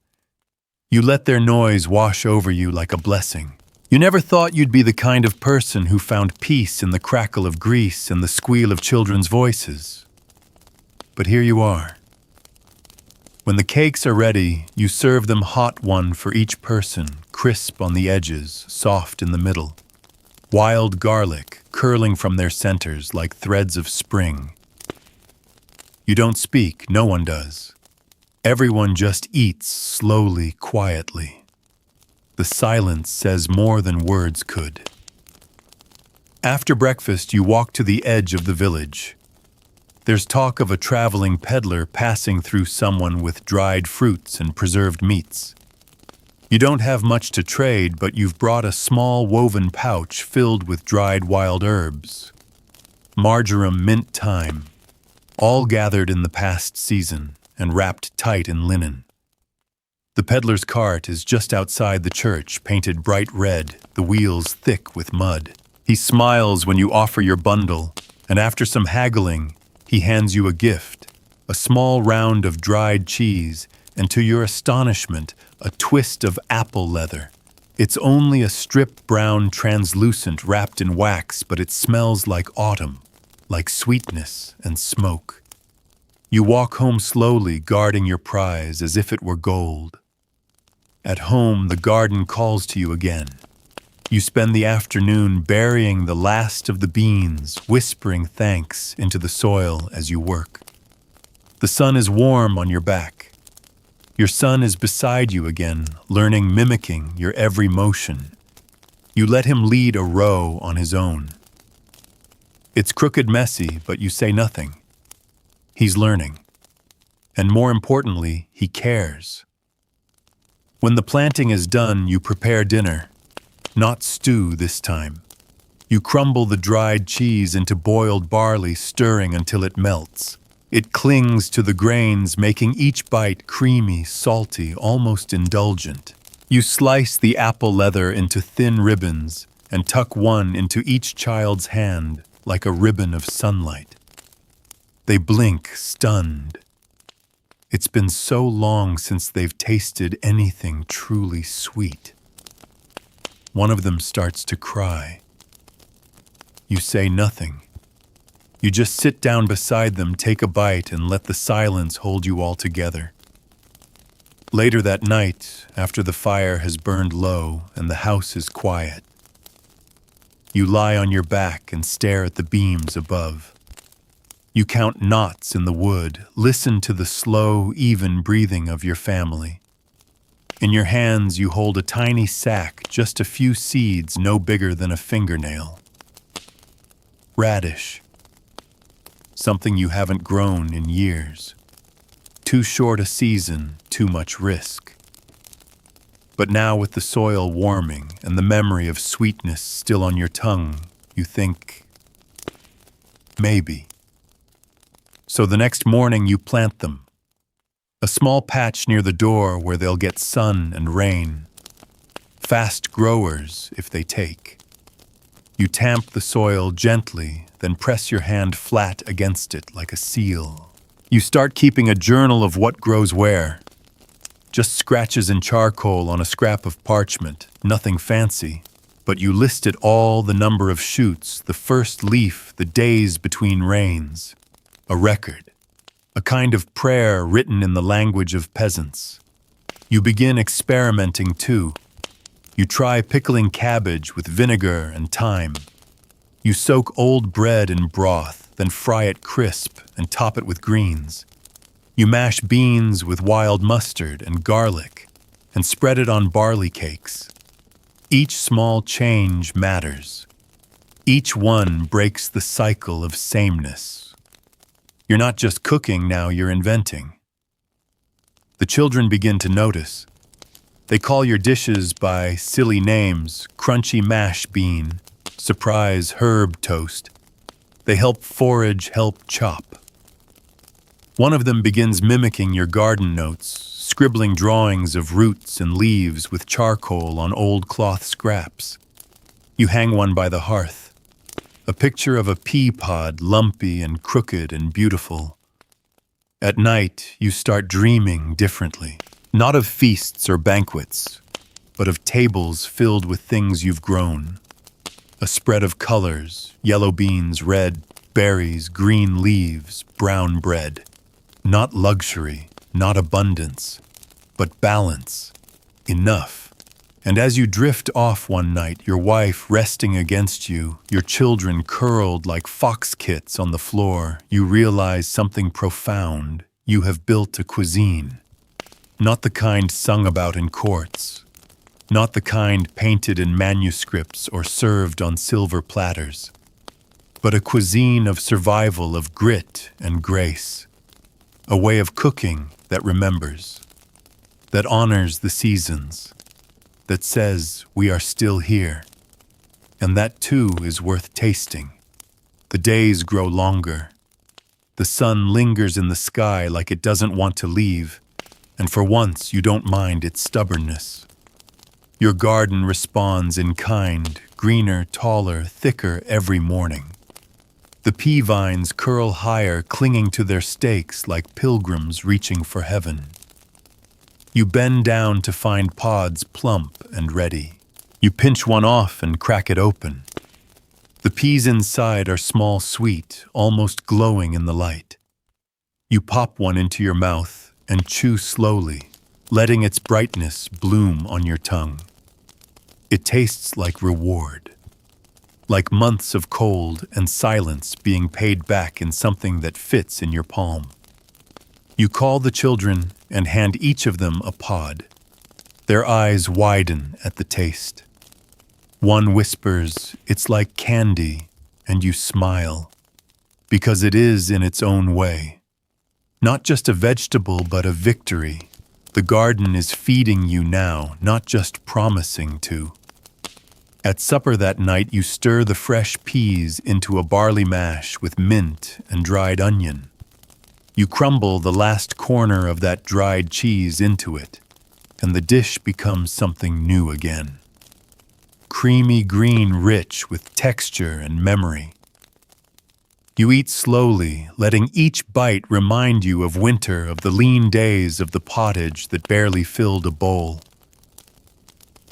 You let their noise wash over you like a blessing. You never thought you'd be the kind of person who found peace in the crackle of grease and the squeal of children's voices. But here you are. When the cakes are ready, you serve them hot, one for each person, crisp on the edges, soft in the middle. Wild garlic curling from their centers like threads of spring. You don't speak, no one does. Everyone just eats slowly, quietly. The silence says more than words could. After breakfast, you walk to the edge of the village. There's talk of a traveling peddler passing through someone with dried fruits and preserved meats. You don't have much to trade, but you've brought a small woven pouch filled with dried wild herbs. Marjoram, mint, thyme, all gathered in the past season and wrapped tight in linen. The peddler's cart is just outside the church, painted bright red, the wheels thick with mud. He smiles when you offer your bundle, and after some haggling, he hands you a gift, a small round of dried cheese, and to your astonishment, a twist of apple leather. It's only a stripped brown translucent wrapped in wax, but it smells like autumn, like sweetness and smoke. You walk home slowly, guarding your prize as if it were gold. At home, the garden calls to you again. You spend the afternoon burying the last of the beans, whispering thanks into the soil as you work. The sun is warm on your back. Your son is beside you again, learning, mimicking your every motion. You let him lead a row on his own. It's crooked, messy, but you say nothing. He's learning. And more importantly, he cares. When the planting is done, you prepare dinner. Not stew this time. You crumble the dried cheese into boiled barley, stirring until it melts. It clings to the grains, making each bite creamy, salty, almost indulgent. You slice the apple leather into thin ribbons and tuck one into each child's hand like a ribbon of sunlight. They blink, stunned. It's been so long since they've tasted anything truly sweet. One of them starts to cry. You say nothing. You just sit down beside them, take a bite, and let the silence hold you all together. Later that night, after the fire has burned low and the house is quiet, you lie on your back and stare at the beams above. You count knots in the wood, listen to the slow, even breathing of your family. In your hands, you hold a tiny sack, just a few seeds no bigger than a fingernail. Radish. Something you haven't grown in years. Too short a season, too much risk. But now with the soil warming and the memory of sweetness still on your tongue, you think, maybe. So the next morning you plant them. A small patch near the door where they'll get sun and rain. Fast growers if they take. You tamp the soil gently, then press your hand flat against it like a seal. You start keeping a journal of what grows where. Just scratches in charcoal on a scrap of parchment, nothing fancy. But you listed all, the number of shoots, the first leaf, the days between rains. A record. A kind of prayer written in the language of peasants. You begin experimenting too. You try pickling cabbage with vinegar and thyme. You soak old bread in broth, then fry it crisp and top it with greens. You mash beans with wild mustard and garlic and spread it on barley cakes. Each small change matters. Each one breaks the cycle of sameness. You're not just cooking now, you're inventing. The children begin to notice. They call your dishes by silly names, crunchy mash bean, surprise herb toast. They help forage, help chop. One of them begins mimicking your garden notes, scribbling drawings of roots and leaves with charcoal on old cloth scraps. You hang one by the hearth. A picture of a pea pod, lumpy and crooked and beautiful. At night, you start dreaming differently. Not of feasts or banquets, but of tables filled with things you've grown. A spread of colors, yellow beans, red berries, green leaves, brown bread. Not luxury, not abundance, but balance. Enough. And as you drift off one night, your wife resting against you, your children curled like fox kits on the floor, you realize something profound. You have built a cuisine. Not the kind sung about in courts, not the kind painted in manuscripts or served on silver platters, but a cuisine of survival, of grit and grace, a way of cooking that remembers, that honors the seasons, that says we are still here. And that too is worth tasting. The days grow longer. The sun lingers in the sky like it doesn't want to leave, and for once you don't mind its stubbornness. Your garden responds in kind, greener, taller, thicker every morning. The pea vines curl higher, clinging to their stakes like pilgrims reaching for heaven. You bend down to find pods plump and ready. You pinch one off and crack it open. The peas inside are small, sweet, almost glowing in the light. You pop one into your mouth and chew slowly, letting its brightness bloom on your tongue. It tastes like reward, like months of cold and silence being paid back in something that fits in your palm. You call the children and hand each of them a pod. Their eyes widen at the taste. One whispers, "It's like candy," and you smile, because it is in its own way. Not just a vegetable, but a victory. The garden is feeding you now, not just promising to. At supper that night, you stir the fresh peas into a barley mash with mint and dried onion. You crumble the last corner of that dried cheese into it, and the dish becomes something new again. Creamy green, rich with texture and memory. You eat slowly, letting each bite remind you of winter, of the lean days of the pottage that barely filled a bowl.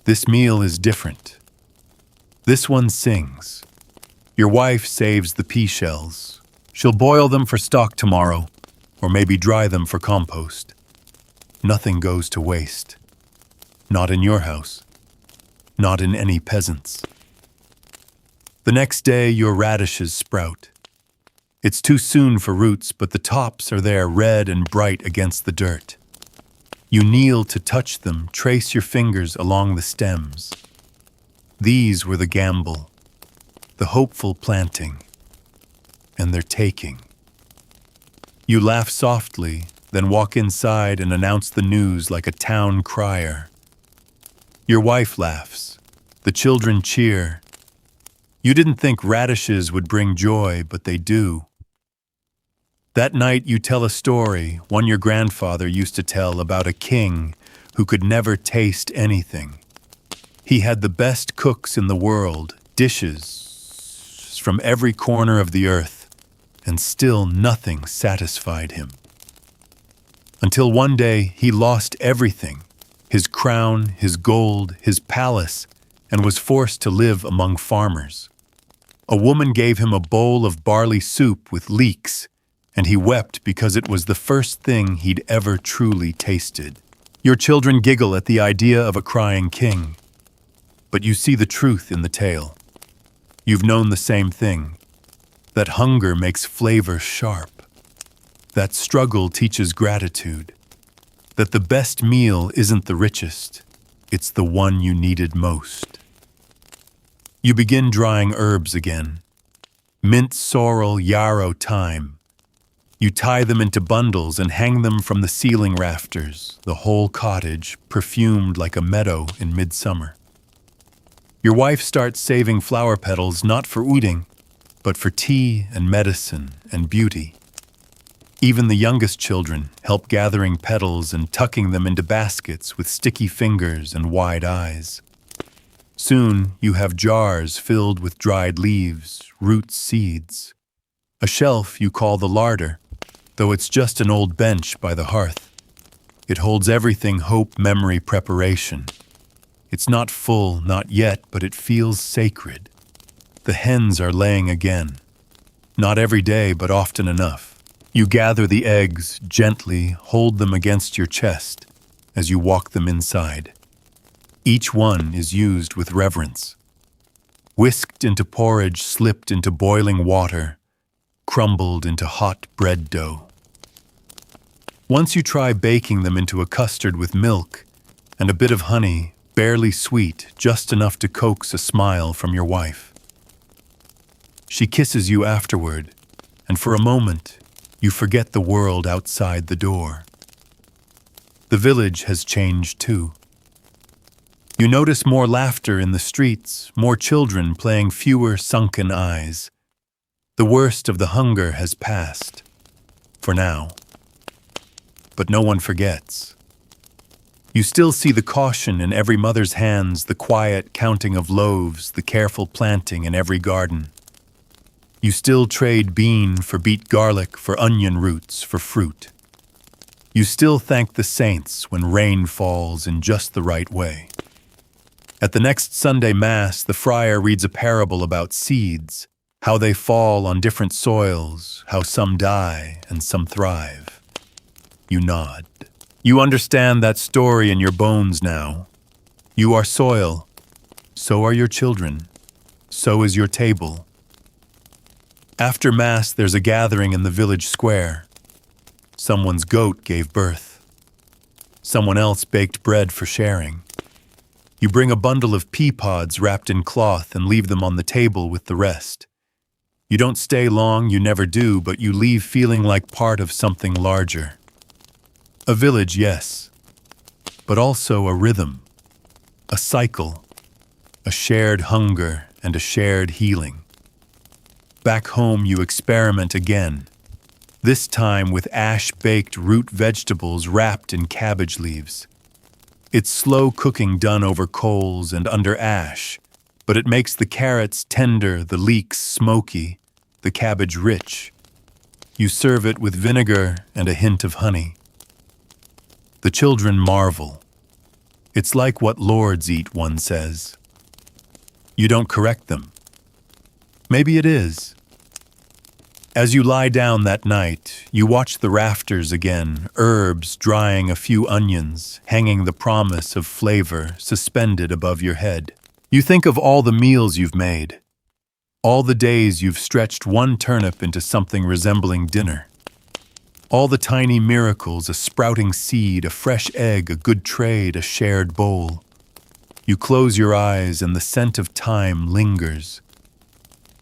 This meal is different. This one sings. Your wife saves the pea shells. She'll boil them for stock tomorrow, or maybe dry them for compost. Nothing goes to waste. Not in your house. Not in any peasants. The next day, your radishes sprout. It's too soon for roots, but the tops are there, red and bright against the dirt. You kneel to touch them, trace your fingers along the stems. These were the gamble, the hopeful planting, and their taking. You laugh softly, then walk inside and announce the news like a town crier. Your wife laughs. The children cheer. You didn't think radishes would bring joy, but they do. That night you tell a story, one your grandfather used to tell, about a king who could never taste anything. He had the best cooks in the world, dishes from every corner of the earth, and still nothing satisfied him. Until one day he lost everything, his crown, his gold, his palace, and was forced to live among farmers. A woman gave him a bowl of barley soup with leeks, and he wept because it was the first thing he'd ever truly tasted. Your children giggle at the idea of a crying king, but you see the truth in the tale. You've known the same thing, that hunger makes flavor sharp, that struggle teaches gratitude, that the best meal isn't the richest, it's the one you needed most. You begin drying herbs again, mint, sorrel, yarrow, thyme. You tie them into bundles and hang them from the ceiling rafters, the whole cottage perfumed like a meadow in midsummer. Your wife starts saving flower petals not for eating, but for tea and medicine and beauty. Even the youngest children help gathering petals and tucking them into baskets with sticky fingers and wide eyes. Soon you have jars filled with dried leaves, roots, seeds. A shelf you call the larder, though it's just an old bench by the hearth. It holds everything hope, memory, preparation. It's not full, not yet, but it feels sacred. The hens are laying again. Not every day, but often enough. You gather the eggs, gently hold them against your chest as you walk them inside. Each one is used with reverence. Whisked into porridge, slipped into boiling water, crumbled into hot bread dough. Once you try baking them into a custard with milk and a bit of honey, barely sweet, just enough to coax a smile from your wife. She kisses you afterward, and for a moment, you forget the world outside the door. The village has changed too. You notice more laughter in the streets, more children playing fewer sunken eyes. The worst of the hunger has passed, for now. But no one forgets. You still see the caution in every mother's hands, the quiet counting of loaves, the careful planting in every garden. You still trade bean for beet garlic, for onion roots, for fruit. You still thank the saints when rain falls in just the right way. At the next Sunday Mass, the friar reads a parable about seeds, how they fall on different soils, how some die and some thrive. You nod. You understand that story in your bones now. You are soil. So are your children. So is your table. After Mass, there's a gathering in the village square. Someone's goat gave birth. Someone else baked bread for sharing. You bring a bundle of pea pods wrapped in cloth and leave them on the table with the rest. You don't stay long, you never do, but you leave feeling like part of something larger. A village, yes, but also a rhythm, a cycle, a shared hunger and a shared healing. Back home, you experiment again, this time with ash-baked root vegetables wrapped in cabbage leaves. It's slow cooking done over coals and under ash, but it makes the carrots tender, the leeks smoky, the cabbage rich. You serve it with vinegar and a hint of honey. The children marvel. It's like what lords eat, one says. You don't correct them. Maybe it is. As you lie down that night, you watch the rafters again, herbs drying, a few onions, hanging the promise of flavor suspended above your head. You think of all the meals you've made, all the days you've stretched one turnip into something resembling dinner. All the tiny miracles, a sprouting seed, a fresh egg, a good trade, a shared bowl. You close your eyes and the scent of time lingers.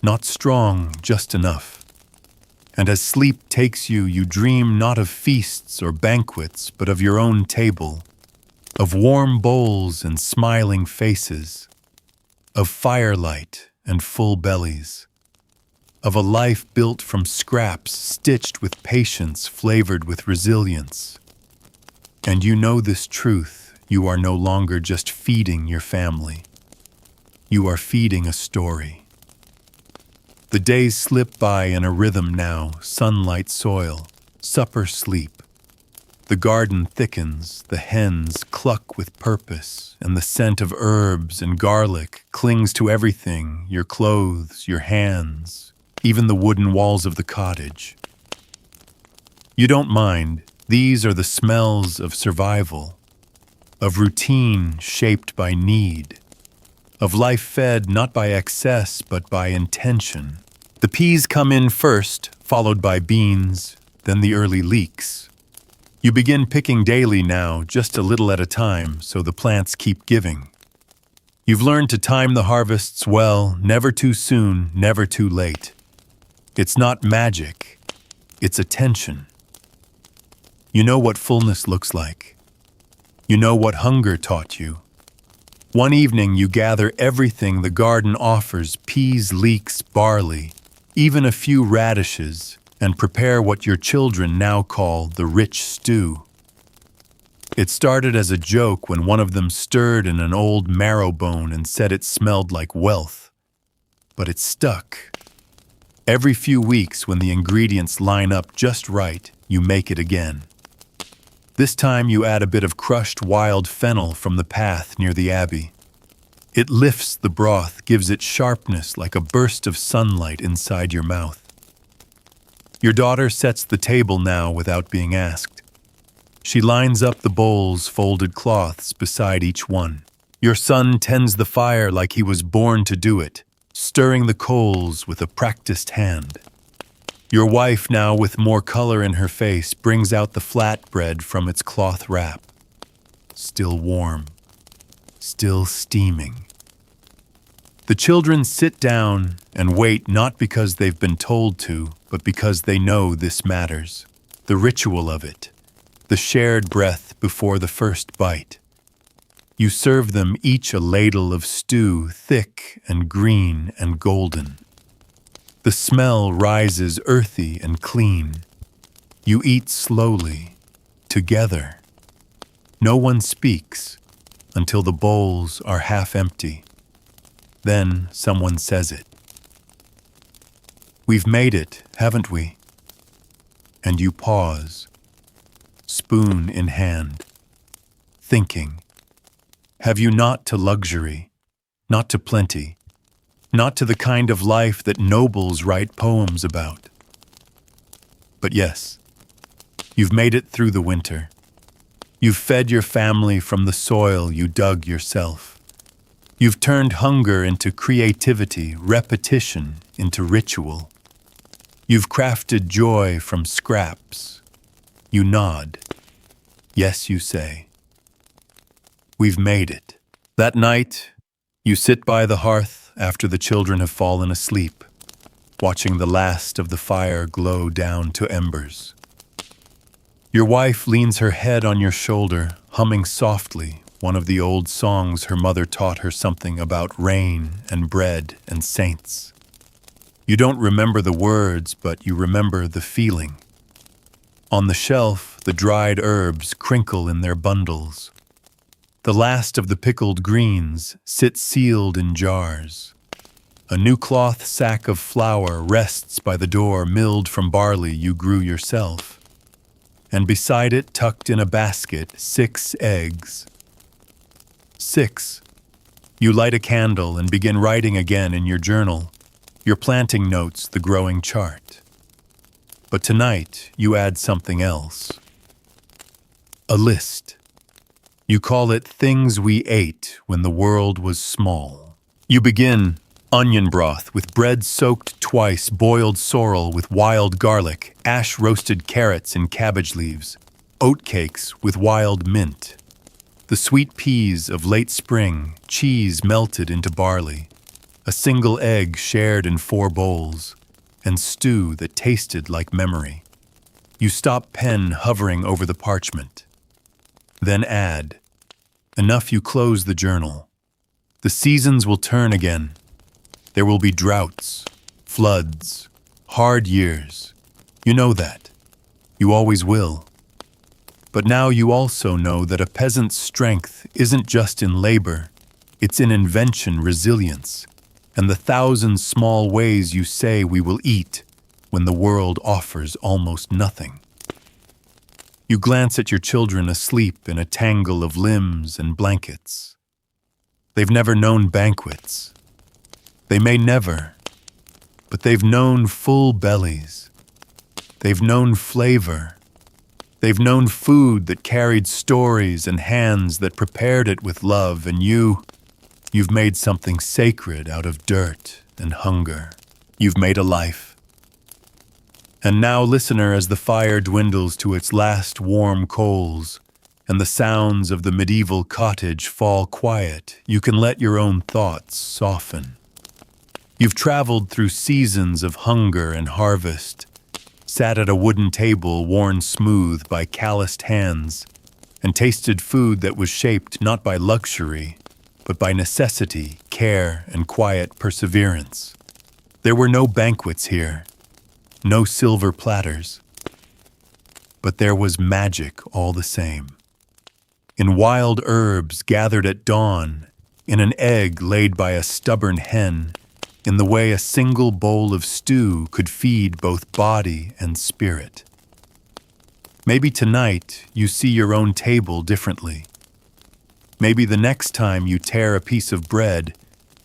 Not strong, just enough. And as sleep takes you, you dream not of feasts or banquets, but of your own table, of warm bowls and smiling faces, of firelight and full bellies, of a life built from scraps, stitched with patience, flavored with resilience. And you know this truth, you are no longer just feeding your family. You are feeding a story. The days slip by in a rhythm now, sunlight, soil, supper, sleep. The garden thickens, the hens cluck with purpose, and the scent of herbs and garlic clings to everything, your clothes, your hands, even the wooden walls of the cottage. You don't mind. These are the smells of survival, of routine shaped by need, of life fed not by excess but by intention. The peas come in first, followed by beans, then the early leeks. You begin picking daily now, just a little at a time, so the plants keep giving. You've learned to time the harvests well, never too soon, never too late. It's not magic, it's attention. You know what fullness looks like. You know what hunger taught you. One evening you gather everything the garden offers, peas, leeks, barley, even a few radishes, and prepare what your children now call the rich stew. It started as a joke when one of them stirred in an old marrow bone and said it smelled like wealth. But it stuck. Every few weeks, when the ingredients line up just right, you make it again. This time you add a bit of crushed wild fennel from the path near the abbey. It lifts the broth, gives it sharpness like a burst of sunlight inside your mouth. Your daughter sets the table now without being asked. She lines up the bowls, folded cloths beside each one. Your son tends the fire like he was born to do it, stirring the coals with a practiced hand. Your wife, now with more color in her face, brings out the flatbread from its cloth wrap. Still warm, still steaming. The children sit down and wait, not because they've been told to, but because they know this matters. The ritual of it, the shared breath before the first bite. You serve them each a ladle of stew, thick and green and golden. The smell rises earthy and clean. You eat slowly, together. No one speaks until the bowls are half empty. Then someone says it. We've made it, haven't we? And you pause, spoon in hand, thinking. Have you not to luxury, not to plenty, not to the kind of life that nobles write poems about? But yes, you've made it through the winter. You've fed your family from the soil you dug yourself. You've turned hunger into creativity, repetition into ritual. You've crafted joy from scraps. You nod. Yes, you say. We've made it. That night, you sit by the hearth after the children have fallen asleep, watching the last of the fire glow down to embers. Your wife leans her head on your shoulder, humming softly one of the old songs her mother taught her, something about rain and bread and saints. You don't remember the words, but you remember the feeling. On the shelf, the dried herbs crinkle in their bundles. The last of the pickled greens sit sealed in jars. A new cloth sack of flour rests by the door, milled from barley you grew yourself. And beside it, tucked in a basket, 6 eggs. 6. You light a candle and begin writing again in your journal, your planting notes, the growing chart. But tonight, you add something else. A list. You call it Things We Ate When the World Was Small. You begin onion broth with bread soaked twice, boiled sorrel with wild garlic, ash-roasted carrots and cabbage leaves, oatcakes with wild mint, the sweet peas of late spring, cheese melted into barley, a single egg shared in 4 bowls, and stew that tasted like memory. You stop pen hovering over the parchment. Then add. Enough you close the journal. The seasons will turn again. There will be droughts, floods, hard years. You know that. You always will. But now you also know that a peasant's strength isn't just in labor. It's in invention, resilience, and the 1,000 small ways you say we will eat when the world offers almost nothing. You glance at your children asleep in a tangle of limbs and blankets. They've never known banquets. They may never, but they've known full bellies. They've known flavor. They've known food that carried stories and hands that prepared it with love, and you've made something sacred out of dirt and hunger. You've made a life. And now, listener, as the fire dwindles to its last warm coals, and the sounds of the medieval cottage fall quiet, you can let your own thoughts soften. You've traveled through seasons of hunger and harvest, sat at a wooden table worn smooth by calloused hands, and tasted food that was shaped not by luxury, but by necessity, care, and quiet perseverance. There were no banquets here. No silver platters. But there was magic all the same. In wild herbs gathered at dawn, in an egg laid by a stubborn hen, in the way a single bowl of stew could feed both body and spirit. Maybe tonight you see your own table differently. Maybe the next time you tear a piece of bread,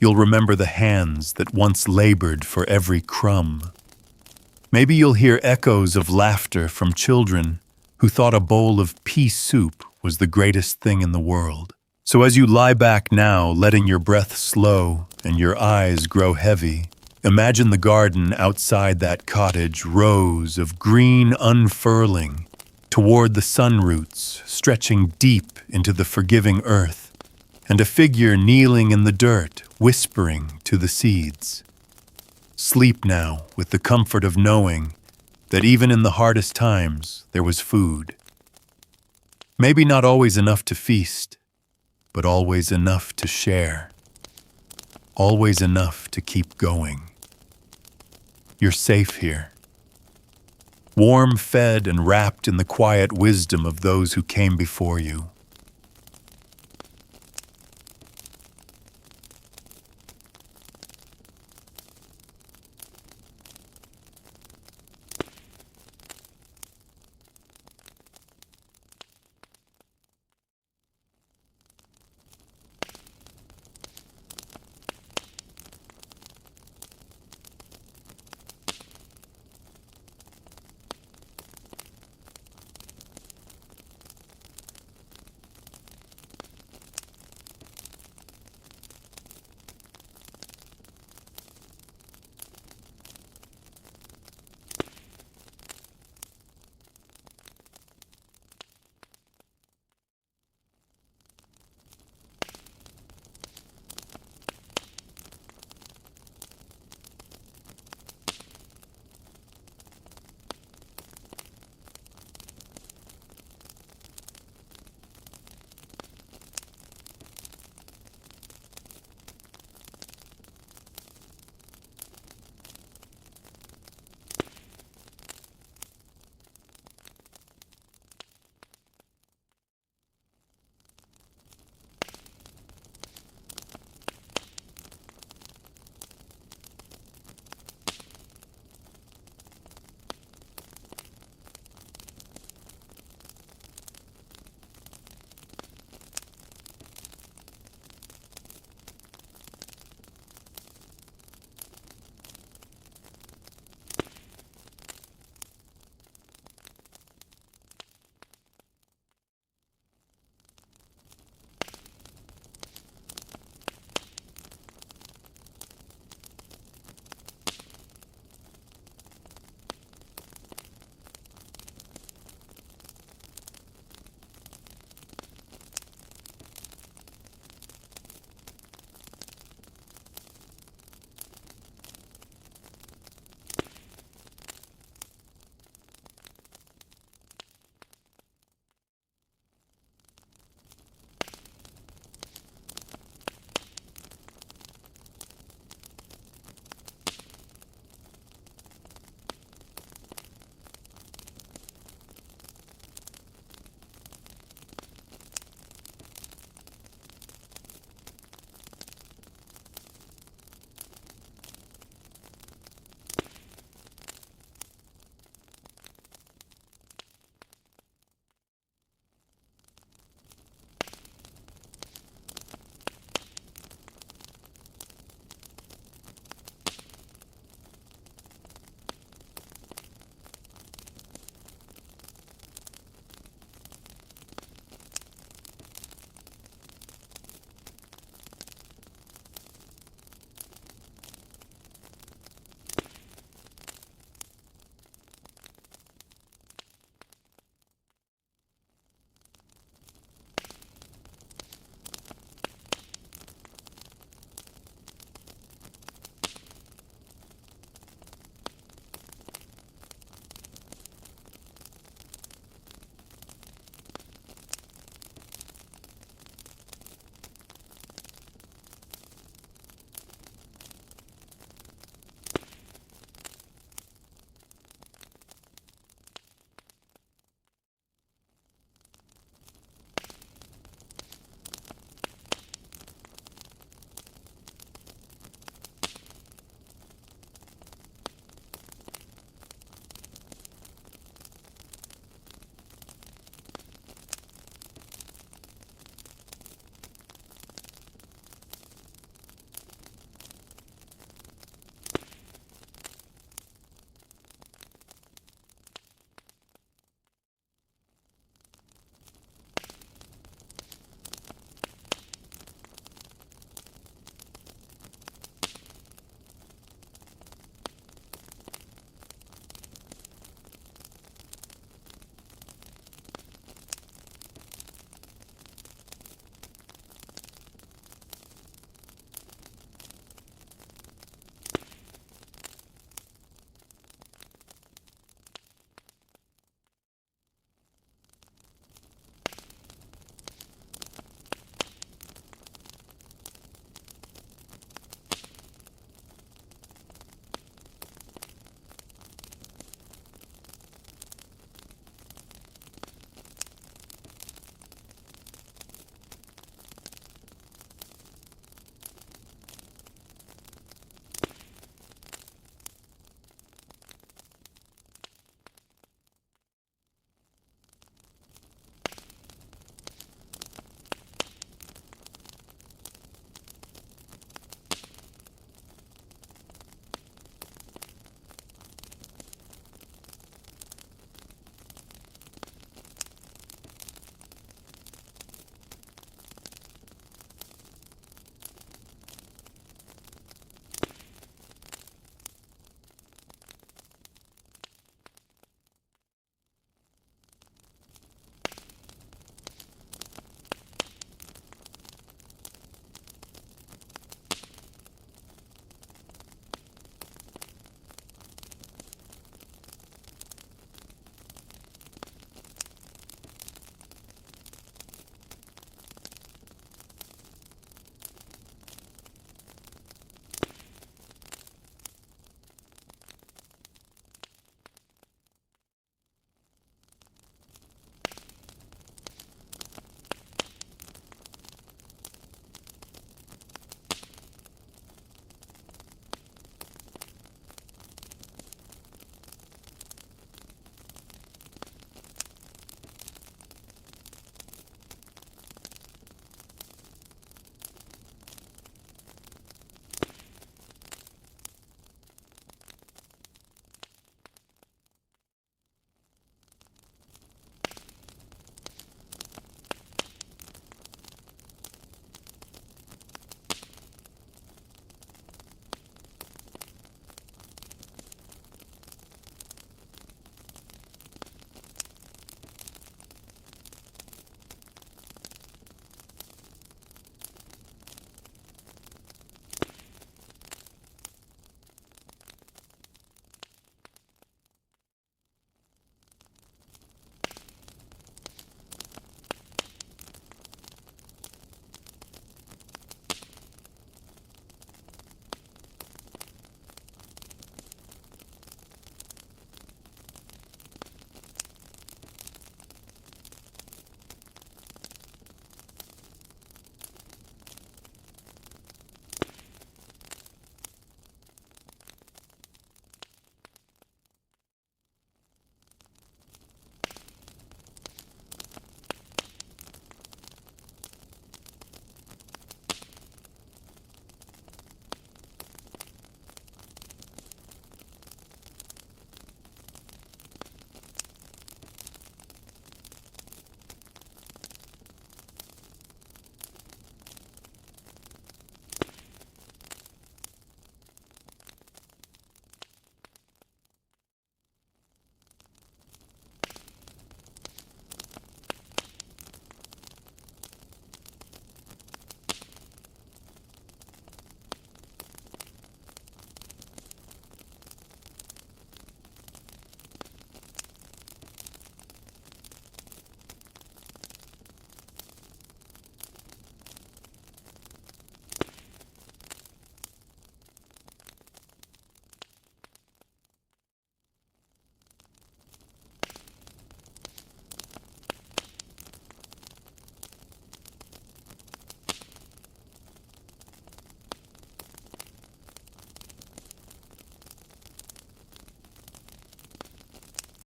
you'll remember the hands that once labored for every crumb. Maybe you'll hear echoes of laughter from children who thought a bowl of pea soup was the greatest thing in the world. So as you lie back now, letting your breath slow and your eyes grow heavy, Imagine the garden outside that cottage, rows of green unfurling toward the sun roots, stretching deep into the forgiving earth, and a figure kneeling in the dirt, whispering to the seeds. Sleep now with the comfort of knowing that even in the hardest times there was food. Maybe not always enough to feast, but always enough to share. Always enough to keep going. You're safe here. Warm fed and wrapped in the quiet wisdom of those who came before you.